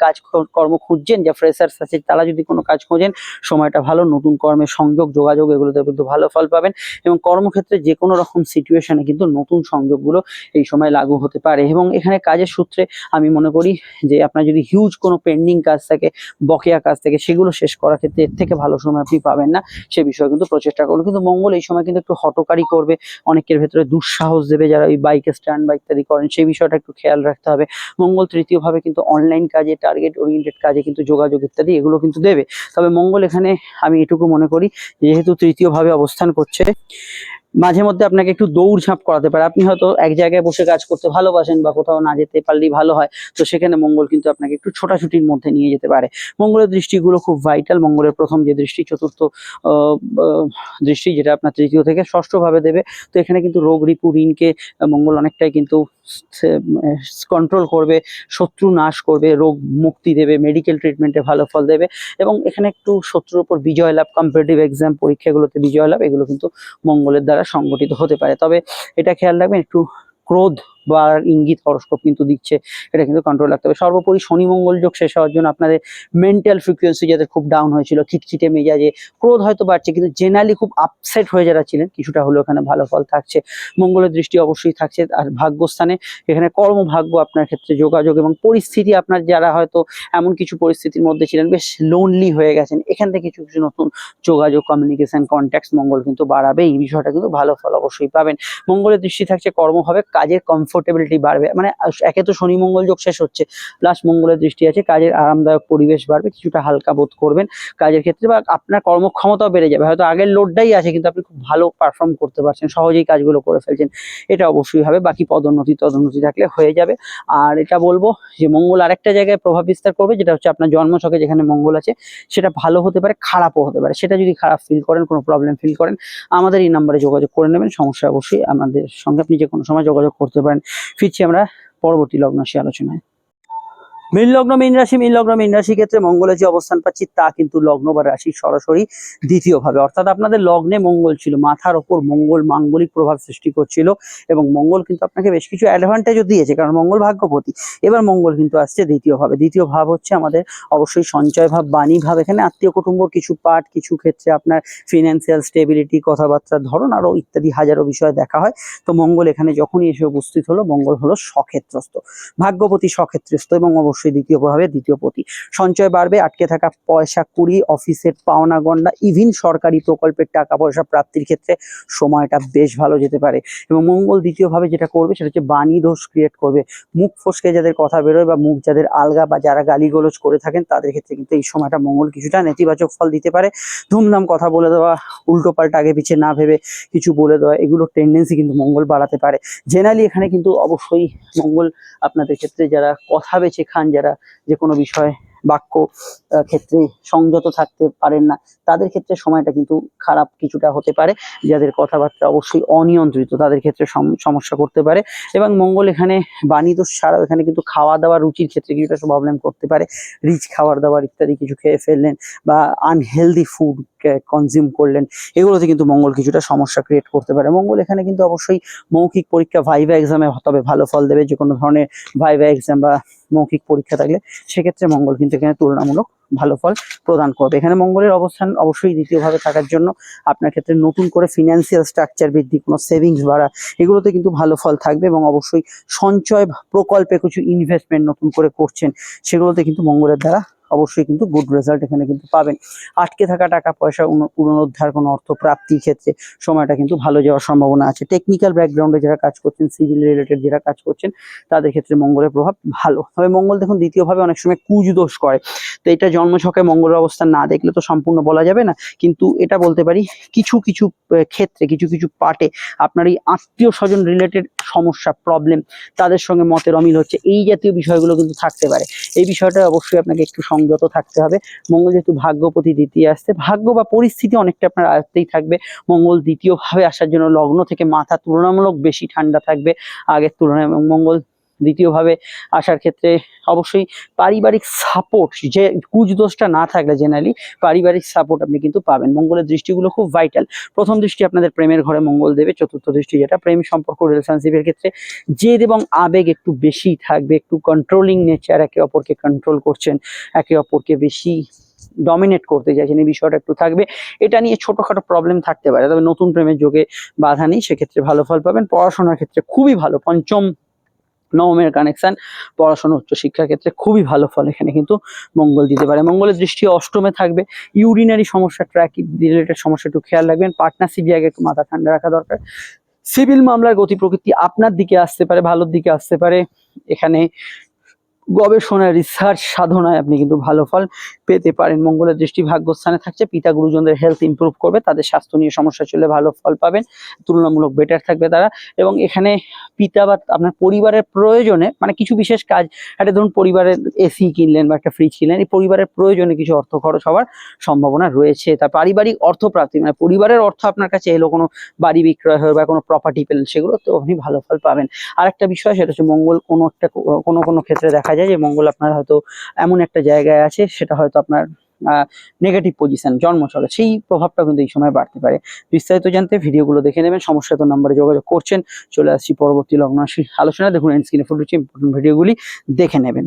কর্ম খুঁজছেন যা ফ্রেশার্স আছে তারা যদি কোনো কাজ খোঁজেন সময়টা ভালো, নতুন কর্মের সংযোগ, যোগাযোগ এগুলোতে কিন্তু ভালো ফল পাবেন। এবং কর্মক্ষেত্রে যে কোনো রকম সিচুয়েশনে কিন্তু নতুন সংযোগগুলো এই সময় লাগু হতে পারে। এবং এখানে কাজের সূত্রে আমি মনে করি যে আপনার যদি হিউজ কোনো পেন্ডিং কাজ থাকে, বকেয়া কাজ থাকে, সেগুলো শেষ করার ক্ষেত্রে এর থেকে ভালো সময় আপনি পাবেন না, সে বিষয়ে কিন্তু প্রচেষ্টা করুন। কিন্তু মঙ্গল এই সময় কিন্তু একটু হটকারি করবে, অনেকের ভেতরে দুঃসাহস দেবে যারা ওই বাইকে স্ট্যান্ড বা ইত্যাদি করেন, সেই বিষয়টা একটু খেয়াল রাখতে হবে। মঙ্গল তৃতীয় ভাবে কিন্তু অনলাইন কাজে, টার্গেট ওরিয়েন্টেড কাজে কিন্তু যোগাযোগ ইত্যাদি এগুলো কিন্তু দেবে। তবে মঙ্গল এখানে আমি এটুকু মনে করি যেহেতু তৃতীয় ভাবে অবস্থান করছে, মাঝে মধ্যে আপনাকে একটু দৌড়ঝাঁপ করাতে পারে। আপনি হয়তো এক জায়গায় বসে কাজ করতে ভালোবাসেন বা কোথাও না যেতে পারলেই ভালো হয়, তো সেখানে মঙ্গল কিন্তু আপনাকে একটু ছোটাছুটির মধ্যে নিয়ে যেতে পারে। মঙ্গলের দৃষ্টিগুলো খুব ভাইটাল। মঙ্গলের প্রথম যে দৃষ্টি, চতুর্থ দৃষ্টি, যেটা আপনার তৃতীয় থেকে ষষ্ঠ ভাবে দেবে। তো এখানে কিন্তু রোগ রিপু ঋণকে মঙ্গল অনেকটাই কিন্তু কন্ট্রোল করবে, শত্রু নাশ করবে, রোগ মুক্তি দেবে, মেডিকেল ট্রিটমেন্টে ভালো ফল দেবে, এবং এখানে একটু শত্রুর উপর বিজয় লাভ, কম্পিটিটিভ এক্সাম পরীক্ষাগুলোতে বিজয় লাভ, এগুলো কিন্তু মঙ্গলের দ্বারা সংগঠিত হতে পারে। তবে এটা খেয়াল রাখবেন একটু ক্রোধ বা ইঙ্গিত হরোস্কোপ কিন্তু দিচ্ছে, এটা কিন্তু কন্ট্রোল রাখতে হবে। সর্বোপরি শনি মঙ্গল যোগ শেষ হওয়ার জন্য আপনাদের মেন্টাল ফ্রিকোয়েন্সি যাদের খুব ডাউন হয়েছিল, খিটখিটে মেজাজে, ক্রোধ হয়তো বাড়ছে, কিন্তু জেনারেলি খুব আপসেট হয়ে যারা ছিলেন, কিছুটা হলেও এখানে ভালো ফল থাকছে। মঙ্গলের দৃষ্টি অবশ্যই থাকছে। আর ভাগ্যস্থানে এখানে কর্মভাগ্য আপনার ক্ষেত্রে, যোগাযোগ এবং পরিস্থিতি, আপনার যারা হয়তো এমন কিছু পরিস্থিতির মধ্যে ছিলেন, বেশ লোনলি হয়ে গেছেন, এখান থেকে কিছু কিছু নতুন যোগাযোগ, কমিউনিকেশন, কন্ট্যাক্টস মঙ্গল কিন্তু বাড়াবে। এই বিষয়টা কিন্তু ভালো ফল অবশ্যই পাবেন। মঙ্গলের দৃষ্টি থাকছে কর্মভাবে, কাজের কমফোর্টেবিলিটি বাড়বে। মানে একে তো শনি মঙ্গল যোগ শেষ হচ্ছে, প্লাস মঙ্গলের দৃষ্টি আছে, কাজের আরামদায়ক পরিবেশ বাড়বে, কিছুটা হালকা বোধ করবেন কাজের ক্ষেত্রে, বা আপনার কর্মক্ষমতাও বেড়ে যাবে। হয়তো আগের লোডটাই আছে, কিন্তু আপনি খুব ভালো পারফর্ম করতে পারছেন, সহজেই কাজগুলো করে ফেলছেন, এটা অবশ্যই হবে। বাকি পদোন্নতি থাকলে হয়ে যাবে। আর এটা বলবো যে মঙ্গল আরেকটা জায়গায় প্রভাব বিস্তার করবে, যেটা হচ্ছে আপনার জন্মছকে যেখানে মঙ্গল আছে, সেটা ভালো হতে পারে, খারাপও হতে পারে। সেটা যদি খারাপ ফিল করেন, কোনো প্রবলেম ফিল করেন, আমাদের এই নাম্বারে যোগাযোগ করে নেবেন। সমস্যা অবশ্যই আমাদের সঙ্গে আপনি যে কোনো সময় যোগাযোগ করতে পারেন। ফিরছি আমরা পরবর্তী লগ্নরাশি আলোচনায়। মীন লগ্ন, মীন রাশি। মীন লগ্ন, মীন রাশি ক্ষেত্রে মঙ্গলের যে অবস্থান পাচ্ছি, তা কিন্তু লগ্ন বা রাশি সরাসরি দ্বিতীয় ভাবে, অর্থাৎ আপনাদের লগ্নে মঙ্গল ছিল, মাথার ওপর মঙ্গল মাঙ্গলিক প্রভাব সৃষ্টি করছিল, এবং মঙ্গল কিন্তু আপনাকে বেশ কিছু অ্যাডভান্টেজও দিয়েছে, কারণ মঙ্গল ভাগ্যপতি। এবার মঙ্গল কিন্তু আসছে দ্বিতীয় ভাবে। দ্বিতীয় ভাব হচ্ছে আমাদের অবশ্যই সঞ্চয় ভাব, বাণী ভাব। এখানে আত্মীয় কুটুম্বর কিছু পার্ট, কিছু ক্ষেত্রে আপনার ফিনান্সিয়াল স্টেবিলিটি, কথাবার্তার ধরন, আরো ইত্যাদি হাজারো বিষয় দেখা হয়। তো মঙ্গল এখানে যখনই এসে উপস্থিত হলো, মঙ্গল হলো স্বক্ষেত্রস্থ, ভাগ্যপতি স্বক্ষেত্রস্থ, এবং অবশ্যই দ্বিতীয় ভাবে দ্বিতীয় পতি। সঞ্চয় বাড়বে, আটকে থাকা পয়সা কুড়ি, অফিসের পাওনা গন্ডা, ইভিন সরকারি প্রকল্পের টাকা পয়সা প্রাপ্তির ক্ষেত্রে সময়টা বেশ ভালো যেতে পারে। এবং মঙ্গল দ্বিতীয় ভাবে যেটা করবে, সেটা হচ্ছে বাণী দোষ ক্রিয়েট করবে। মুখ ফসকে যাদের কথা বেরোয়, বা মুখ যাদের আলগা, বা যারা গালিগোলজ করে থাকেন, তাদের ক্ষেত্রে কিন্তু এই সময়টা মঙ্গল কিছুটা নেতিবাচক ফল দিতে পারে। ধুমধাম কথা বলে দেওয়া, উল্টো পাল্টা আগে পিছিয়ে না ভেবে কিছু বলে দেওয়া, এগুলোর টেন্ডেন্সি কিন্তু মঙ্গল বাড়াতে পারে। জেনারেলি এখানে কিন্তু অবশ্যই মঙ্গল আপনাদের ক্ষেত্রে যারা কথা বেছে খান, যারা যে কোনো বিষয় বাক্য ক্ষেত্রে সংযত থাকতে পারেন না, তাদের ক্ষেত্রে সময়টা কিন্তু খারাপ কিছুটা হতে পারে। যাদের কথাবার্তা অবশ্যই অনিয়ন্ত্রিত, তাদের ক্ষেত্রে সমস্যা করতে পারে। এবং মঙ্গল এখানে বাণী দোষ ছাড়াও এখানে কিন্তু খাওয়া দাওয়া রুচির ক্ষেত্রে কিছুটা প্রবলেম করতে পারে। রিচ খাবার দাবার ইত্যাদি কিছু খেয়ে ফেললেন, বা আনহেলদি ফুড কনজিউম করলেন, এগুলোতে কিন্তু মঙ্গল কিছুটা সমস্যা ক্রিয়েট করতে পারে। মঙ্গল এখানে কিন্তু অবশ্যই মৌখিক পরীক্ষা, ভাইভা এক্সামে তবে ভালো ফল দেবে। যে কোনো ধরনের ভাইভা এক্সাম বা মৌখিক পরীক্ষা থাকলে, সেক্ষেত্রে মঙ্গল কিন্তু এখানে তুলনামূলক ভালো ফল প্রদান করবে। এখানে মঙ্গলের অবস্থান অবশ্যই দ্বিতীয়ভাবে থাকার জন্য আপনার ক্ষেত্রে নতুন করে ফিনান্সিয়াল স্ট্রাকচার বৃদ্ধি, কোনো সেভিংস বাড়া, এগুলোতে কিন্তু ভালো ফল থাকবে। এবং অবশ্যই সঞ্চয় প্রকল্পে কিছু ইনভেস্টমেন্ট নতুন করে করছেন, সেগুলোতে কিন্তু মঙ্গলের দ্বারা অবশ্যই কিন্তু গুড রেজাল্ট এখানে কিন্তু পাবেন। আটকে থাকা টাকা পয়সা পুনরুদ্ধার, কোনো অর্থ প্রাপ্তির ক্ষেত্রে সময়টা কিন্তু ভালো যাওয়ার সম্ভাবনা আছে। টেকনিক্যাল ব্যাকগ্রাউন্ডে যারা কাজ করছেন, সিভিল রিলেটেড যারা কাজ করছেন, তাদের ক্ষেত্রে মঙ্গলের প্রভাব ভালো। তবে মঙ্গল দেখুন দ্বিতীয়ভাবে অনেক সময় কুজ দোষ করে, তো এটা জন্মছকে মঙ্গলের অবস্থান না দেখলে তো সম্পূর্ণ বলা যাবে না, কিন্তু এটা বলতে পারি কিছু কিছু ক্ষেত্রে, কিছু কিছু পার্টে আপনার এই আত্মীয় স্বজন রিলেটেড সমস্যা, প্রবলেম, তাদের সঙ্গে মতের অমিল হচ্ছে, এই জাতীয় বিষয়গুলো কিন্তু থাকতে পারে। এই বিষয়টা অবশ্যই আপনাকে একটু সংযত থাকতে হবে। মঙ্গল যেহেতু ভাগ্যপতি দ্বিতীয় আসছে, ভাগ্য বা পরিস্থিতি অনেকটা আপনার আয়ত্তেই থাকবে। মঙ্গল দ্বিতীয়ভাবে আসার জন্য লগ্ন থেকে মাথা তুলনামূলক বেশি ঠান্ডা থাকবে আগের তুলনায়। এবং মঙ্গল দ্বিতীয়ভাবে আসার ক্ষেত্রে অবশ্যই পারিবারিক সাপোর্ট, যে কুজদোষটা না থাকলে জেনারেলি পারিবারিক সাপোর্ট আপনি কিন্তু পাবেন। মঙ্গলের দৃষ্টিগুলো খুব ভাইটাল। প্রথম দৃষ্টি আপনাদের প্রেমের ঘরে মঙ্গল দেবে, চতুর্থ দৃষ্টি যেটা প্রেম সম্পর্ক, রিলেশনশিপের ক্ষেত্রে জেদ এবং আবেগ একটু বেশি থাকবে, একটু কন্ট্রোলিং নেচার, একে অপরকে কন্ট্রোল করছেন, একে অপরকে বেশি ডমিনেট করতে চাইছেন, এই বিষয়টা একটু থাকবে। এটা নিয়ে ছোটখাটো প্রবলেম থাকতে পারে, তবে নতুন প্রেমের যোগে বাধা নেই, সেক্ষেত্রে ভালো ফল পাবেন। পড়াশোনার ক্ষেত্রে খুবই ভালো, পঞ্চম নবমের কানেকশন, পড়াশোনা উচ্চশিক্ষার ক্ষেত্রে খুবই ভালো ফল এখানে কিন্তু মঙ্গল দিতে পারে। মঙ্গলের দৃষ্টি অষ্টমে থাকবে, ইউরিনারি সমস্যা, ট্র্যাক রিলেটেড সমস্যা একটু খেয়াল রাখবেন। পার্টনারশিপ জায়গায় একটু মাথা ঠান্ডা রাখা দরকার। সিভিল মামলার গতি প্রকৃতি আপনার দিকে আসতে পারে, ভালোর দিকে আসতে পারে। এখানে গবেষণা, রিসার্চ, সাধনায় আপনি কিন্তু ভালো ফল পেতে পারেন। মঙ্গলের দৃষ্টি ভাগ্যস্থানে থাকছে, পিতা গুরুজনদের হেলথ ইমপ্রুভ করবে, তাদের স্বাস্থ্য নিয়ে সমস্যা চলে ভালো ফল পাবেন, তুলনামূলক বেটার থাকবে তারা। এবং এখানে পিতা বা আপনার পরিবারের প্রয়োজনে, মানে কিছু বিশেষ কাজ, একটা ধরুন পরিবারের এসি কিনলেন বা একটা ফ্রিজ কিনলেন, এই পরিবারের প্রয়োজনে কিছু অর্থ খরচ হওয়ার সম্ভাবনা রয়েছে। তার পারিবারিক অর্থপ্রাপ্তি, মানে পরিবারের অর্থ আপনার কাছে এলো, কোনো বাড়ি বিক্রয় হয়ে বা কোনো প্রপার্টি পেলেন, সেগুলো তো আপনি ভালো ফল পাবেন। আরেকটা বিষয়, সেটা হচ্ছে মঙ্গল কোনো কোনো ক্ষেত্রে দেখা যায় যে মঙ্গল আপনার হয়তো এমন একটা জায়গায় আছে, সেটা হয়তো আপনার নেগেটিভ পজিশন জন্মছকে, সেই প্রভাবটা কিন্তু এই সময় বাড়তে পারে। বিস্তারিত জানতে ভিডিওগুলো দেখে নেবেন, সমস্যাত নাম্বারে যোগাযোগ করছেন। চলে আসছি পরবর্তী লগ্ন রাশির আলোচনা। দেখুন স্ক্রিনে ফুটেছে ইম্পর্টেন্ট ভিডিওগুলি দেখে নেবেন।